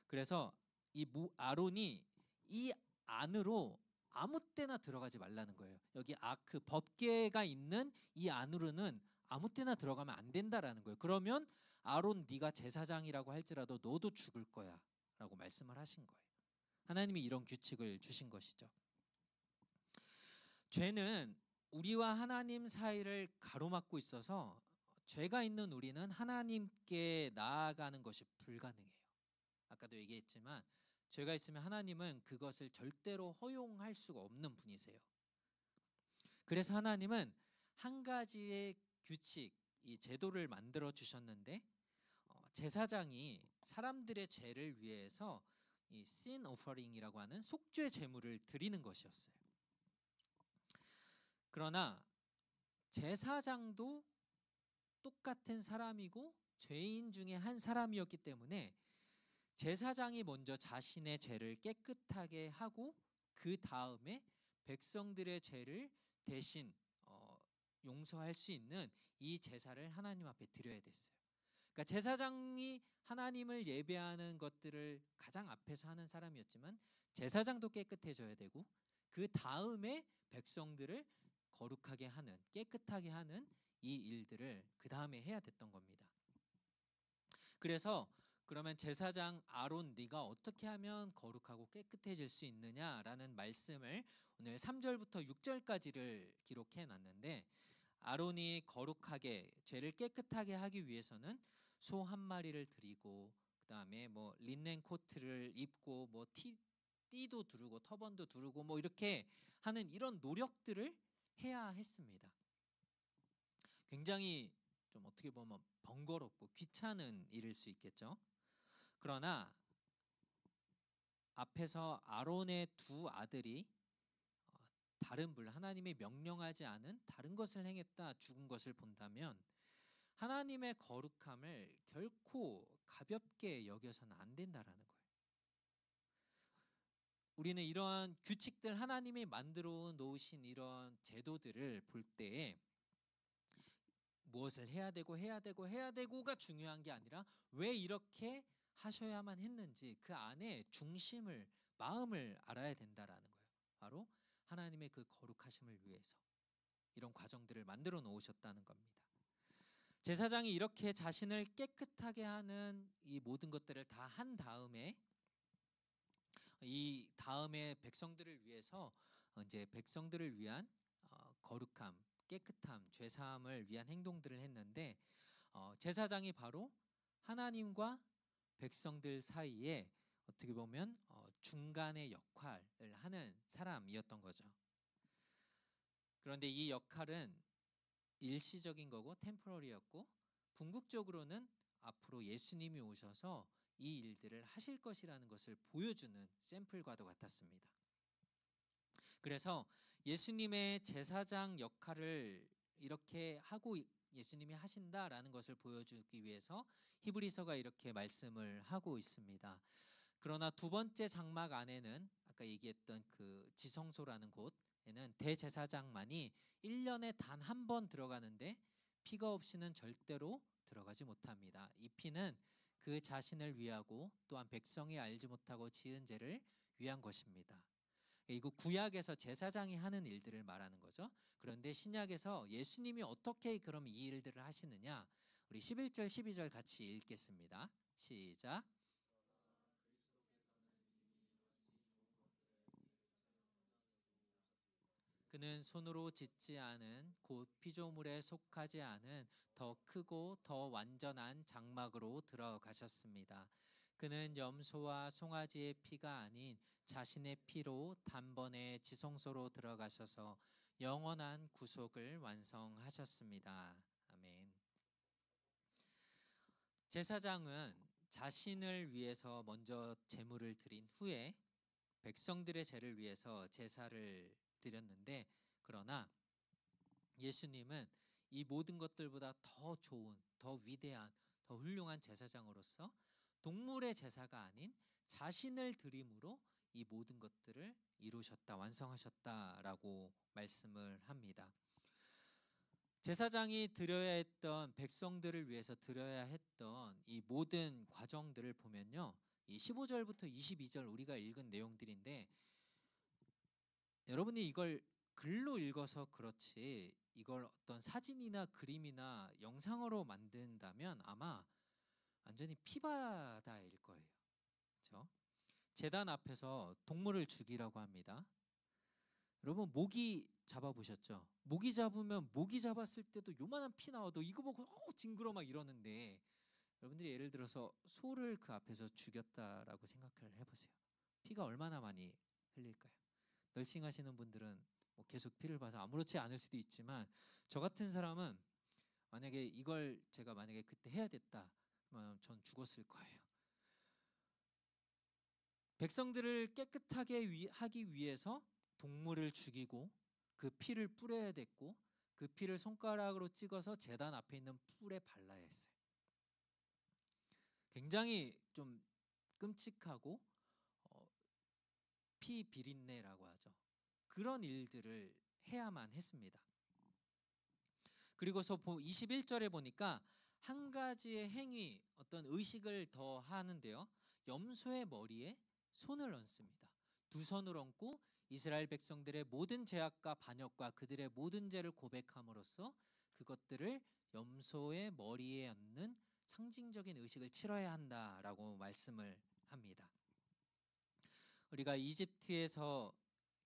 Speaker 3: 그래서 이 아론이 이 안으로 아무 때나 들어가지 말라는 거예요. 여기 그 법궤가 있는 이 안으로는 아무 때나 들어가면 안 된다라는 거예요. 그러면 아론 네가 제사장이라고 할지라도 너도 죽을 거야 라고 말씀을 하신 거예요. 하나님이 이런 규칙을 주신 것이죠. 죄는 우리와 하나님 사이를 가로막고 있어서 죄가 있는 우리는 하나님께 나아가는 것이 불가능해요. 아까도 얘기했지만 죄가 있으면 하나님은 그것을 절대로 허용할 수가 없는 분이세요. 그래서 하나님은 한 가지의 규칙, 이 제도를 만들어 주셨는데 제사장이 사람들의 죄를 위해서 이 sin offering이라고 하는 속죄 제물을 드리는 것이었어요. 그러나 제사장도 똑같은 사람이고 죄인 중에 한 사람이었기 때문에 제사장이 먼저 자신의 죄를 깨끗하게 하고 그 다음에 백성들의 죄를 대신 용서할 수 있는 이 제사를 하나님 앞에 드려야 됐어요. 그러니까 제사장이 하나님을 예배하는 것들을 가장 앞에서 하는 사람이었지만 제사장도 깨끗해져야 되고 그 다음에 백성들을 거룩하게 하는, 깨끗하게 하는 이 일들을 그 다음에 해야 됐던 겁니다. 그래서 그러면 제사장 아론 네가 어떻게 하면 거룩하고 깨끗해질 수 있느냐라는 말씀을 오늘 3절부터 6절까지를 기록해 놨는데, 아론이 거룩하게 죄를 깨끗하게 하기 위해서는 소 한 마리를 드리고 그다음에 뭐 린넨 코트를 입고 뭐 띠도 두르고 터번도 두르고 뭐 이렇게 하는 이런 노력들을 해야 했습니다. 굉장히 좀 어떻게 보면 번거롭고 귀찮은 일일 수 있겠죠. 그러나 앞에서 아론의 두 아들이 다른 불, 하나님이 명령하지 않은 다른 것을 행했다, 죽은 것을 본다면 하나님의 거룩함을 결코 가볍게 여겨서는 안 된다라는 거예요. 우리는 이러한 규칙들, 하나님이 만들어 놓으신 이런 제도들을 볼 때에 무엇을 해야 되고가 중요한 게 아니라 왜 이렇게 하셔야만 했는지 그 안에 중심을, 마음을 알아야 된다라는 거예요. 바로 하나님의 그 거룩하심을 위해서 이런 과정들을 만들어 놓으셨다는 겁니다. 제사장이 이렇게 자신을 깨끗하게 하는 이 모든 것들을 다 한 다음에 이 다음에 백성들을 위해서 이제 백성들을 위한 거룩함, 깨끗함, 죄사함을 위한 행동들을 했는데 제사장이 바로 하나님과 백성들 사이에 어떻게 보면 중간의 역할을 하는 사람이었던 거죠. 그런데 이 역할은 일시적인 거고 템포러리였고 궁극적으로는 앞으로 예수님이 오셔서 이 일들을 하실 것이라는 것을 보여주는 샘플과도 같았습니다. 그래서 예수님의 제사장 역할을 이렇게 하고 예수님이 하신다라는 것을 보여주기 위해서 히브리서가 이렇게 말씀을 하고 있습니다. 그러나 두 번째 장막 안에는 아까 얘기했던 그 지성소라는 곳에는 대제사장만이 1년에 단 한 번 들어가는데 피가 없이는 절대로 들어가지 못합니다. 이 피는 그 자신을 위하고 또한 백성이 알지 못하고 지은 죄를 위한 것입니다. 이거 구약에서 제사장이 하는 일들을 말하는 거죠. 그런데 신약에서 예수님이 어떻게 그럼 이 일들을 하시느냐, 우리 11절 12절 같이 읽겠습니다. 시작. 그는 손으로 짓지 않은 곧 피조물에 속하지 않은 더 크고 더 완전한 장막으로 들어가셨습니다. 그는 염소와 송아지의 피가 아닌 자신의 피로 단번에 지성소로 들어가셔서 영원한 구속을 완성하셨습니다. 아멘. 제사장은 자신을 위해서 먼저 제물을 드린 후에 백성들의 죄를 위해서 제사를 드렸는데, 그러나 예수님은 이 모든 것들보다 더 좋은, 더 위대한, 더 훌륭한 제사장으로서 동물의 제사가 아닌 자신을 드림으로 이 모든 것들을 이루셨다, 완성하셨다라고 말씀을 합니다. 제사장이 드려야 했던, 백성들을 위해서 드려야 했던 이 모든 과정들을 보면요, 이 15절부터 22절 우리가 읽은 내용들인데, 여러분이 이걸 글로 읽어서 그렇지 이걸 어떤 사진이나 그림이나 영상으로 만든다면 아마 완전히 피바다일 거예요. 그렇죠? 제단 앞에서 동물을 죽이라고 합니다. 여러분 모기 잡아보셨죠? 모기 잡으면 모기 잡았을 때도 요만한 피 나와도 이거 보고 징그러 막 이러는데, 여러분들이 예를 들어서 소를 그 앞에서 죽였다라고 생각을 해보세요. 피가 얼마나 많이 흘릴까요? 널싱하시는 분들은 뭐 계속 피를 봐서 아무렇지 않을 수도 있지만 저 같은 사람은 만약에 이걸 제가 만약에 그때 해야 됐다 그러면 전 죽었을 거예요. 백성들을 깨끗하게 하기 위해서 동물을 죽이고 그 피를 뿌려야 됐고 그 피를 손가락으로 찍어서 제단 앞에 있는 뿔에 발라야 했어요. 굉장히 좀 끔찍하고 피 비린내라고 하죠. 그런 일들을 해야만 했습니다. 그리고서 21절에 보니까 한 가지의 행위, 어떤 의식을 더 하는데요. 염소의 머리에 손을 얹습니다. 두 손을 얹고 이스라엘 백성들의 모든 죄악과 반역과 그들의 모든 죄를 고백함으로써 그것들을 염소의 머리에 얹는 상징적인 의식을 치러야 한다라고 말씀을 합니다. 우리가 이집트에서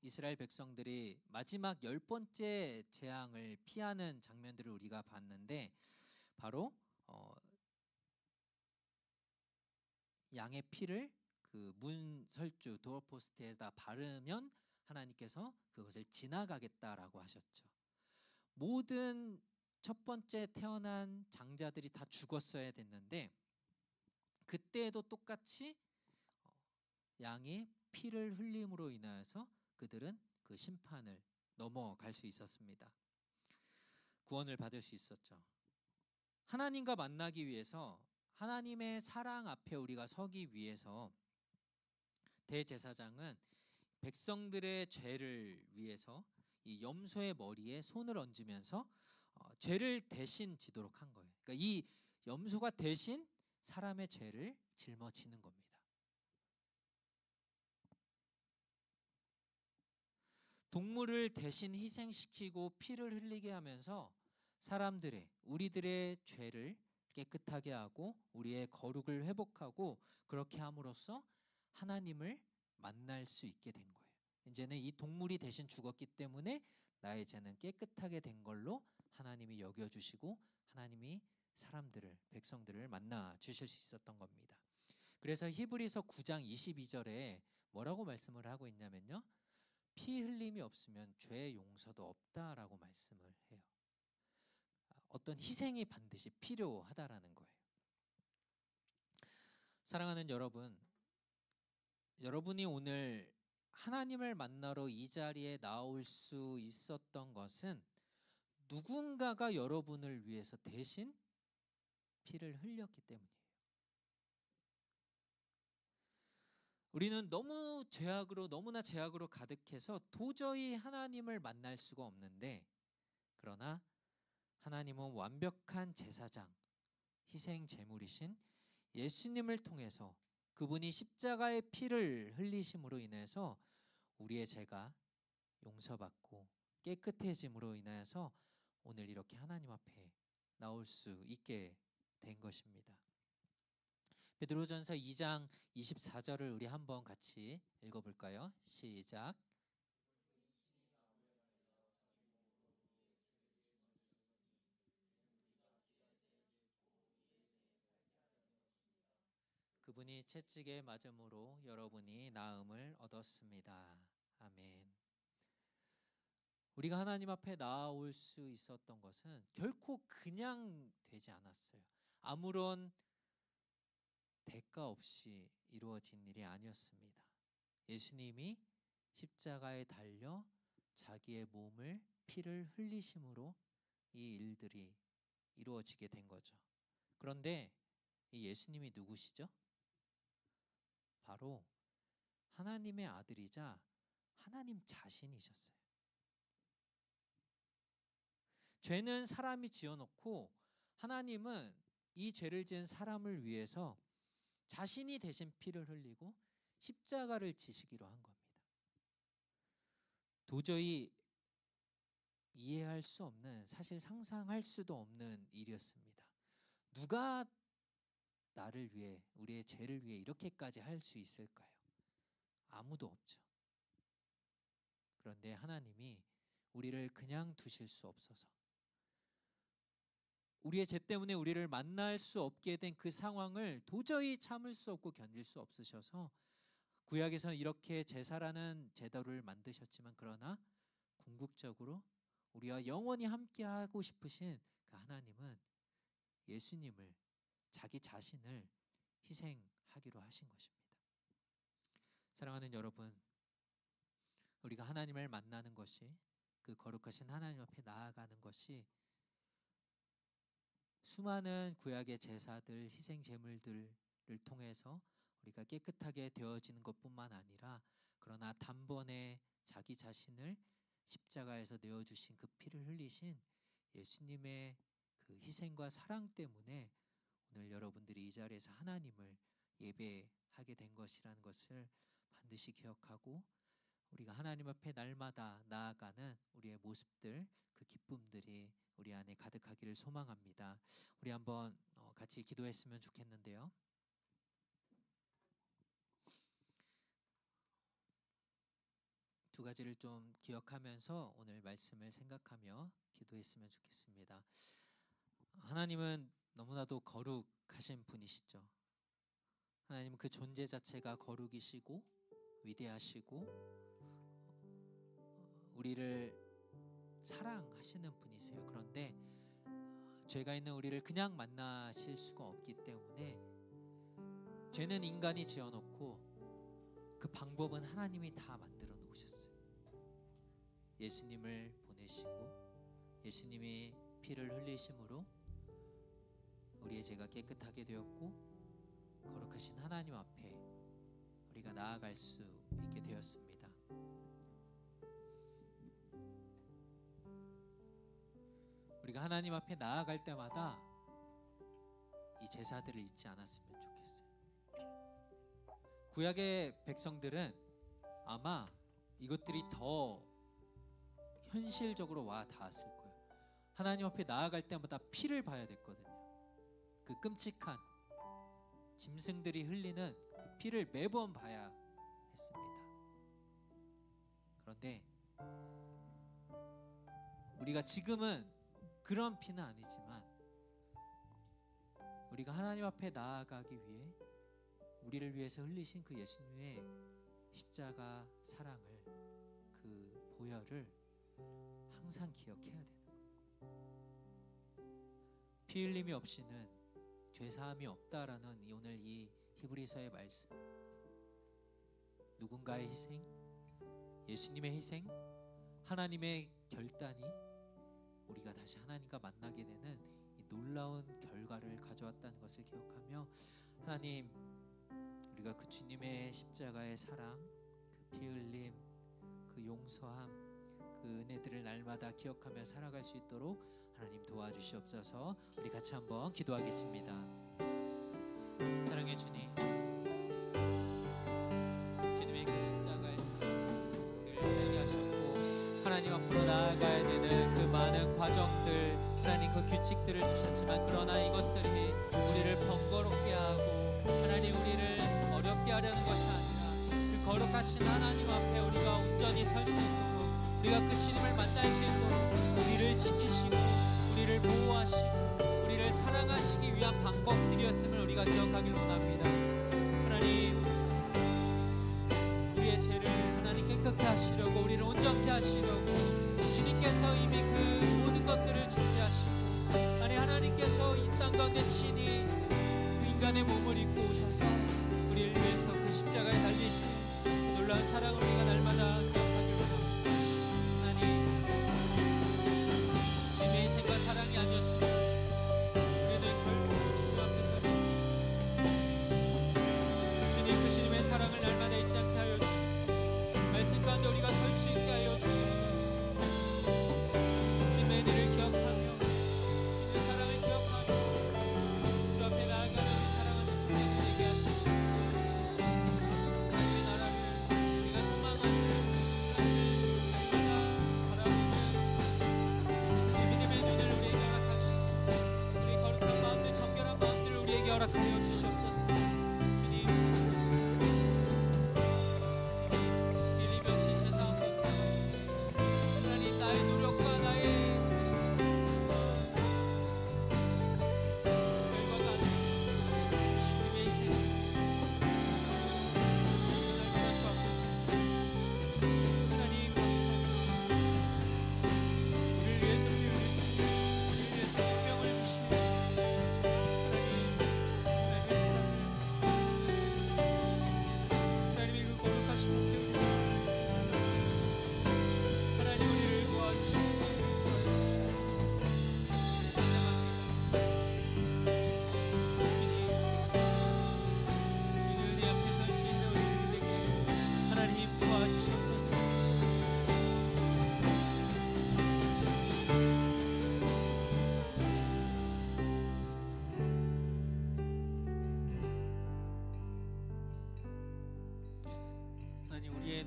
Speaker 3: 이스라엘 백성들이 마지막 10번째 재앙을 피하는 장면들을 우리가 봤는데 바로 양의 피를 그 문설주 도어포스트에다 바르면 하나님께서 그것을 지나가겠다라고 하셨죠. 모든 첫 번째 태어난 장자들이 다 죽었어야 됐는데 그때에도 똑같이 양의 피를 흘림으로 인하여서 그들은 그 심판을 넘어갈 수 있었습니다. 구원을 받을 수 있었죠. 하나님과 만나기 위해서 하나님의 사랑 앞에 우리가 서기 위해서 대제사장은 백성들의 죄를 위해서 이 염소의 머리에 손을 얹으면서 죄를 대신 지도록 한 거예요. 그러니까 이 염소가 대신 사람의 죄를 짊어지는 겁니다. 동물을 대신 희생시키고 피를 흘리게 하면서 우리들의 죄를 깨끗하게 하고 우리의 거룩을 회복하고 그렇게 함으로써 하나님을 만날 수 있게 된 거예요. 이제는 이 동물이 대신 죽었기 때문에 나의 죄는 깨끗하게 된 걸로 하나님이 여겨주시고 하나님이 백성들을 만나 주실 수 있었던 겁니다. 그래서 히브리서 9장 22절에 뭐라고 말씀을 하고 있냐면요. 피 흘림이 없으면 죄 용서도 없다라고 말씀을 해요. 어떤 희생이 반드시 필요하다라는 거예요. 사랑하는 여러분, 여러분이 오늘 하나님을 만나러 이 자리에 나올 수 있었던 것은 누군가가 여러분을 위해서 대신 피를 흘렸기 때문이에요. 우리는 너무나 죄악으로 가득해서 도저히 하나님을 만날 수가 없는데 그러나 하나님은 완벽한 제사장, 희생 제물이신 예수님을 통해서 그분이 십자가의 피를 흘리심으로 인해서 우리의 죄가 용서받고 깨끗해짐으로 인하여서 오늘 이렇게 하나님 앞에 나올 수 있게 된 것입니다. 베드로전서 2장 24절을 우리 한번 같이 읽어볼까요? 시작. 그분이 채찍에 맞음으로 여러분이 나음을 얻었습니다. 아멘. 우리가 하나님 앞에 나올 수 있었던 것은 결코 그냥 되지 않았어요. 아무런 대가 없이 이루어진 일이 아니었습니다. 예수님이 십자가에 달려 자기의 몸을 피를 흘리심으로 이 일들이 이루어지게 된 거죠. 그런데 이 예수님이 누구시죠? 바로 하나님의 아들이자 하나님 자신이셨어요. 죄는 사람이 지어놓고 하나님은 이 죄를 지은 사람을 위해서 자신이 대신 피를 흘리고 십자가를 지시기로 한 겁니다. 도저히 이해할 수 없는, 사실 상상할 수도 없는 일이었습니다. 누가 나를 위해, 우리의 죄를 위해 이렇게까지 할 수 있을까요? 아무도 없죠. 그런데 하나님이 우리를 그냥 두실 수 없어서 우리의 죄 때문에 우리를 만날 수 없게 된 그 상황을 도저히 참을 수 없고 견딜 수 없으셔서 구약에서는 이렇게 제사라는 제도를 만드셨지만 그러나 궁극적으로 우리와 영원히 함께하고 싶으신 그 하나님은 예수님을, 자기 자신을 희생하기로 하신 것입니다. 사랑하는 여러분, 우리가 하나님을 만나는 것이, 그 거룩하신 하나님 앞에 나아가는 것이 수많은 구약의 제사들, 희생 제물들을 통해서 우리가 깨끗하게 되어지는 것뿐만 아니라, 그러나 단번에 자기 자신을 십자가에서 내어주신 그 피를 흘리신 예수님의 그 희생과 사랑 때문에 오늘 여러분들이 이 자리에서 하나님을 예배하게 된 것이라는 것을 반드시 기억하고, 우리가 하나님 앞에 날마다 나아가는 우리의 모습들, 그 기쁨들이 우리 안에 가득하기를 소망합니다. 우리 한번 같이 기도했으면 좋겠는데요. 두 가지를 좀 기억하면서 오늘 말씀을 생각하며 기도했으면 좋겠습니다. 하나님은 너무나도 거룩하신 분이시죠. 하나님은 그 존재 자체가 거룩이시고 위대하시고 우리를 사랑하시는 분이세요. 그런데 죄가 있는 우리를 그냥 만나실 수가 없기 때문에 죄는 인간이 지어놓고 그 방법은 하나님이 다 만들어 놓으셨어요. 예수님을 보내시고 예수님이 피를 흘리심으로 우리의 죄가 깨끗하게 되었고 거룩하신 하나님 앞에 우리가 나아갈 수 있게 되었습니다. 우리가 하나님 앞에 나아갈 때마다 이 제사들을 잊지 않았으면 좋겠어요. 구약의 백성들은 아마 이것들이 더 현실적으로 와 닿았을 거예요. 하나님 앞에 나아갈 때마다 피를 봐야 됐거든요. 그 끔찍한 짐승들이 흘리는 그 피를 매번 봐야 했습니다. 그런데 우리가 지금은 그런 피는 아니지만 우리가 하나님 앞에 나아가기 위해 우리를 위해서 흘리신 그 예수님의 십자가 사랑을, 그 보혈을 항상 기억해야 되는 거예요. 피 흘림이 없이는 죄사함이 없다라는 오늘 이 히브리서의 말씀, 누군가의 희생, 예수님의 희생, 하나님의 결단이 우리가 다시 하나님과 만나게 되는 이 놀라운 결과를 가져왔다는 것을 기억하며, 하나님, 우리가 그 주님의 십자가의 사랑, 그 피 흘림, 그 용서함, 그 은혜들을 날마다 기억하며 살아갈 수 있도록 하나님 도와주시옵소서. 우리 같이 한번 기도하겠습니다. 사랑의 주님, 주님의 그 십자가의 사랑 우리를 살게 하셨고 하나님 앞으로 나아가야 되는 그 많은 과정들, 하나님 그 규칙들을 주셨지만 그러나 이것들이 우리를 번거롭게 하고 하나님 우리를 어렵게 하려는 것이 아니라 그 거룩하신 하나님 앞에 우리가 온전히 설 수 있도록, 우리가 그 주님을 만날 수 있도록 우리를 지키시고 우리를 보호하시고 우리를 사랑하시기 위한 방법들이었음을 우리가 기억하길 원합니다. 하나님, 우리의 죄를 하나님 깨끗게 하시려고, 우리를 온전케 하시려고 주님께서 이미 그 모든 것들을 준비하시고, 아니 하나님께서 이 땅 가운데 친히 그 인간의 몸을 입고 오셔서 우리를 위해서 그 십자가에 달리신 그 놀라운 사랑을 우리가 날마다 기억하길 원합니다. 하나님, 주님의 희생과 사랑이 아니었으면 우리는 결국 주님 앞에 서리 없었습니다. 주님, 그 주님의 사랑을 날마다 잊지 않게 하여 주시옵소서. 말씀 가운데 우리가 설 수 있게 하여 주시옵소서. 주님의 은혜를 기억하며 주님의 사랑을 기억하며 주 앞에 나아가는 우리 사랑하는 종들을 되게 하시고, 하나님의 나라를 우리가 소망하는, 하나님을 날마다 바라보는 이 믿음의 눈을 우리에게 허락하시고 우리 거룩한 마음들, 정결한 마음들을 우리에게 허락하여 주시옵소서. 주님, 주님, 일림이 없이 죄송합니다. 하나님, 나의 노력과 나의 결과가 아니라 주님의 희생,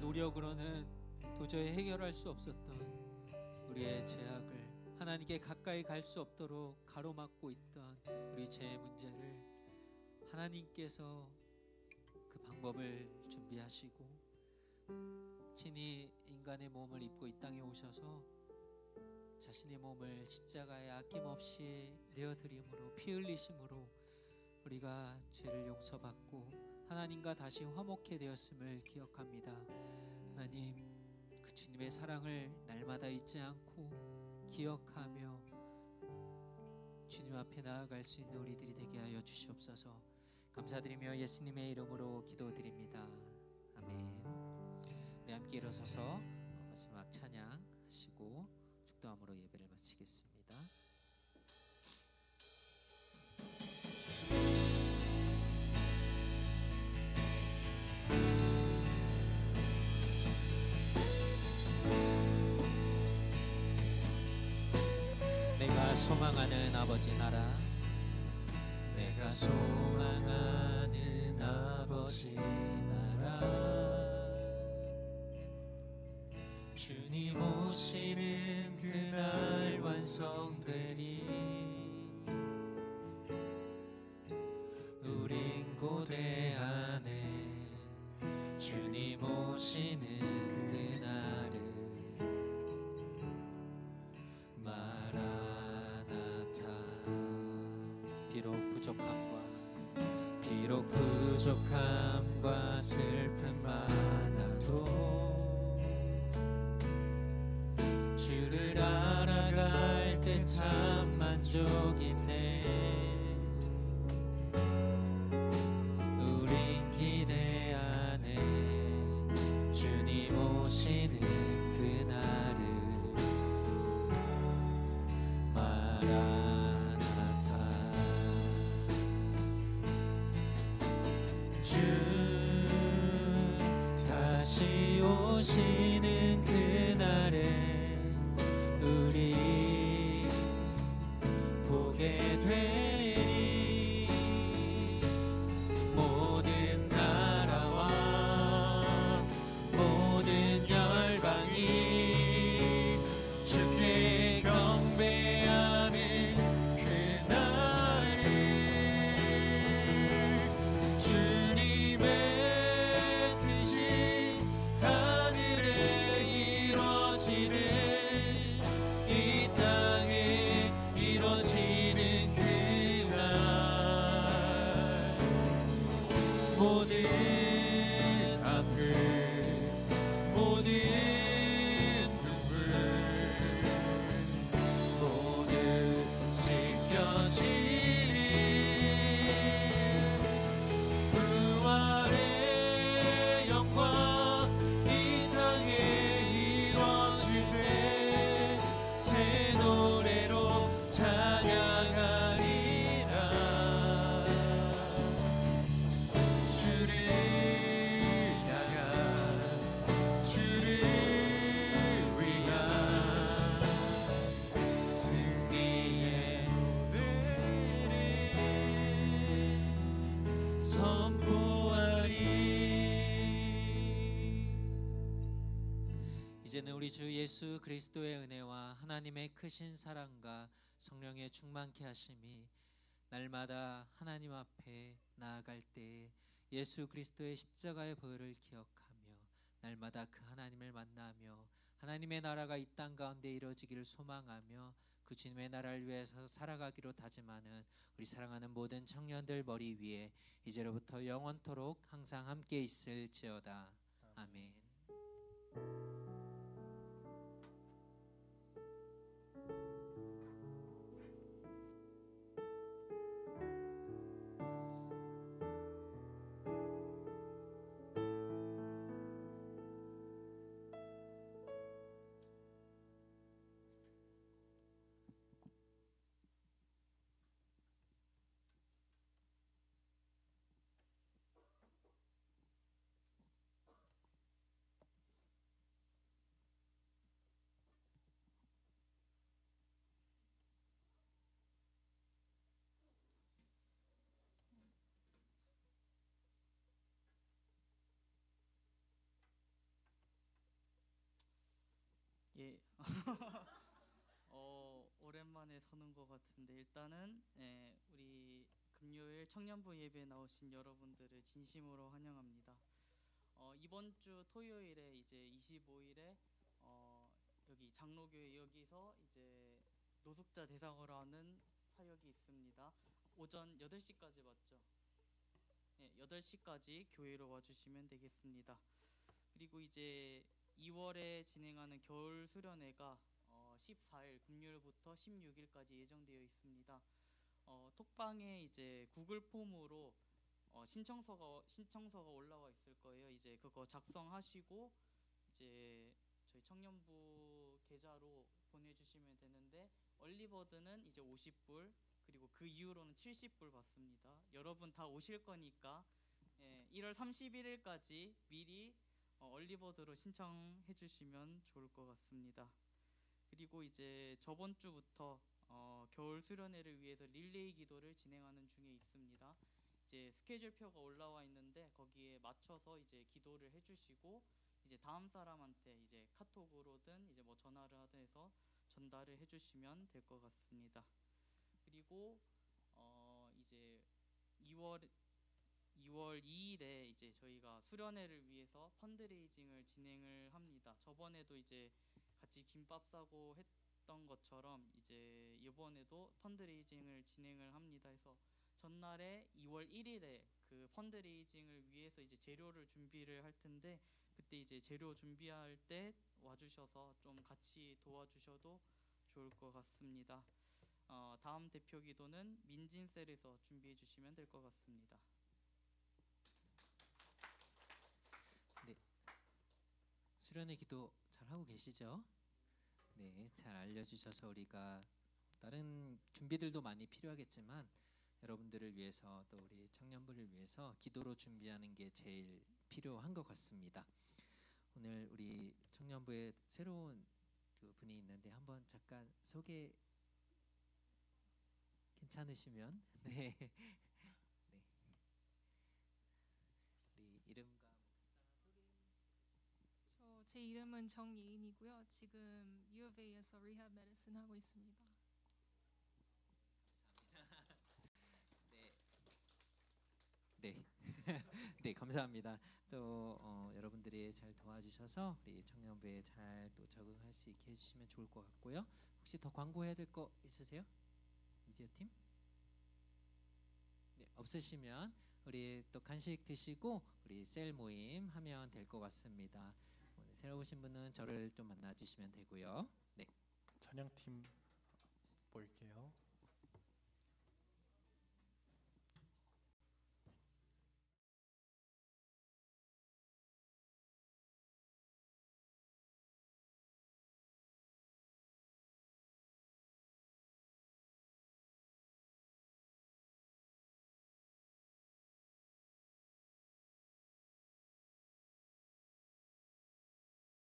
Speaker 3: 노력으로는 도저히 해결할 수 없었던 우리의 죄악을 하나님께 가까이 갈 수 없도록 가로막고 있던 우리 죄의 문제를 하나님께서 그 방법을 준비하시고 친히 인간의 몸을 입고 이 땅에 오셔서 자신의 몸을 십자가에 아낌없이 내어드림으로 피 흘리심으로 우리가 죄를 용서받고 하나님과 다시 화목해 되었음을 기억합니다. 하나님, 그 주님의 사랑을 날마다 잊지 않고 기억하며 주님 앞에 나아갈 수 있는 우리들이 되게 하여 주시옵소서. 감사드리며 예수님의 이름으로 기도드립니다. 아멘. 우리 함께 일어서서 마지막 찬양하시고 축도함으로 예배를 마치겠습니다. 내가 소망하는 아버지 나라, 내가 소망하는 아버지 나라, 주님 오시는 그날 완성되리. 우린 고대 안에 주님 오시는 그날을 비록 부족함과 슬픔 많아도 주를 알아갈 때 참 만족이네. 우린 기대 안에 주님 오시는 그날을 주 다시 오시는 그날에 우리 보게 되리. 모든 나라와 모든 열방이 주께 경배하는 그날을 주님의 뜻이 하늘에 이루어지는 이 땅에 이루어지는 그날 모든 아픔 모든 눈물 모두 씻겨지리. 부활의 영광 이 땅에 이루어질 때 새 노래로 찬양하리라. 주를 향한 주를 위한 승리의 노래를 선포하리. 이제는 우리 주 예수 그리스도의 은혜와 하나님의 크신 사랑과 성령의 충만케 하심이 날마다 하나님 앞에 나아갈 때 예수 그리스도의 십자가의 보혈을 기억하며 날마다 그 하나님을 만나며 하나님의 나라가 이 땅 가운데 이루어지기를 소망하며 그 주님의 나라를 위해서 살아가기로 다짐하는 우리 사랑하는 모든 청년들 머리 위에 이제로부터 영원토록 항상 함께 있을지어다. 아멘.
Speaker 4: 예. 오랜만에 서는 것 같은데 일단은 우리 금요일 청년부 예배 나오신 여러분들을 진심으로 환영합니다. 이번 주 토요일에 이제 25일에 여기 장로교회 여기서 이제 노숙자 대상으로 하는 사역이 있습니다. 오전 8시까지 맞죠? 네, 8시까지 교회로 와주시면 되겠습니다. 그리고 이제 2월에 진행하는 겨울 수련회가 14일 금요일부터 16일까지 예정되어 있습니다. 톡방에 이제 구글 폼으로 신청서가 올라와 있을 거예요. 이제 그거 작성하시고 이제 저희 청년부 계좌로 보내주시면 되는데 얼리버드는 이제 50불 그리고 그 이후로는 70불 받습니다. 여러분 다 오실 거니까 1월 31일까지 미리 얼리버드로 신청해 주시면 좋을 것 같습니다. 그리고 이제 저번 주부터 겨울 수련회를 위해서 릴레이 기도를 진행하는 중에 있습니다. 이제 스케줄표가 올라와 있는데 거기에 맞춰서 이제 기도를 해주시고 이제 다음 사람한테 이제 카톡으로든 이제 뭐 전화를 하든 해서 전달을 해주시면 될 것 같습니다. 그리고 이제 2월 2일에 이제 저희가 수련회를 위해서 펀드레이징을 진행을 합니다. 저번에도 이제 같이 김밥 싸고 했던 것처럼 이제 이번에도 펀드레이징을 진행을 합니다. 해서 전날에 2월 1일에 그 펀드레이징을 위해서 이제 재료를 준비를 할 텐데 그때 이제 재료 준비할 때 와주셔서 좀 같이 도와주셔도 좋을 것 같습니다. 다음 대표 기도는 민진셀에서 준비해 주시면 될 것 같습니다.
Speaker 3: 네, 수련회 기도 잘 하고 계시죠? 네, 잘 알려주셔서 우리가 다른 준비들도 많이 필요하겠지만 여러분들을 위해서 또 우리 청년부를 위해서 기도로 준비하는 게 제일 필요한 것 같습니다. 오늘 우리 청년부에 새로운 그 분이 있는데 한번 잠깐 소개 괜찮으시면 네, 네, 우리 이름과
Speaker 5: 제 이름은 정예인이고요. 지금 U of A에서 리합 메디슨 하고 있습니다.
Speaker 3: 네, 네, 감사합니다. 또 여러분들이 잘 도와주셔서 우리 청년부에 잘 또 적응할 수 있게 해주시면 좋을 것 같고요. 혹시 더 광고해야 될 거 있으세요? 미디어 팀? 네, 없으시면 우리 또 간식 드시고 우리 셀 모임 하면 될 것 같습니다. 오늘 새로 오신 분은 저를 좀 만나주시면 되고요. 네.
Speaker 1: 찬양팀 볼게요.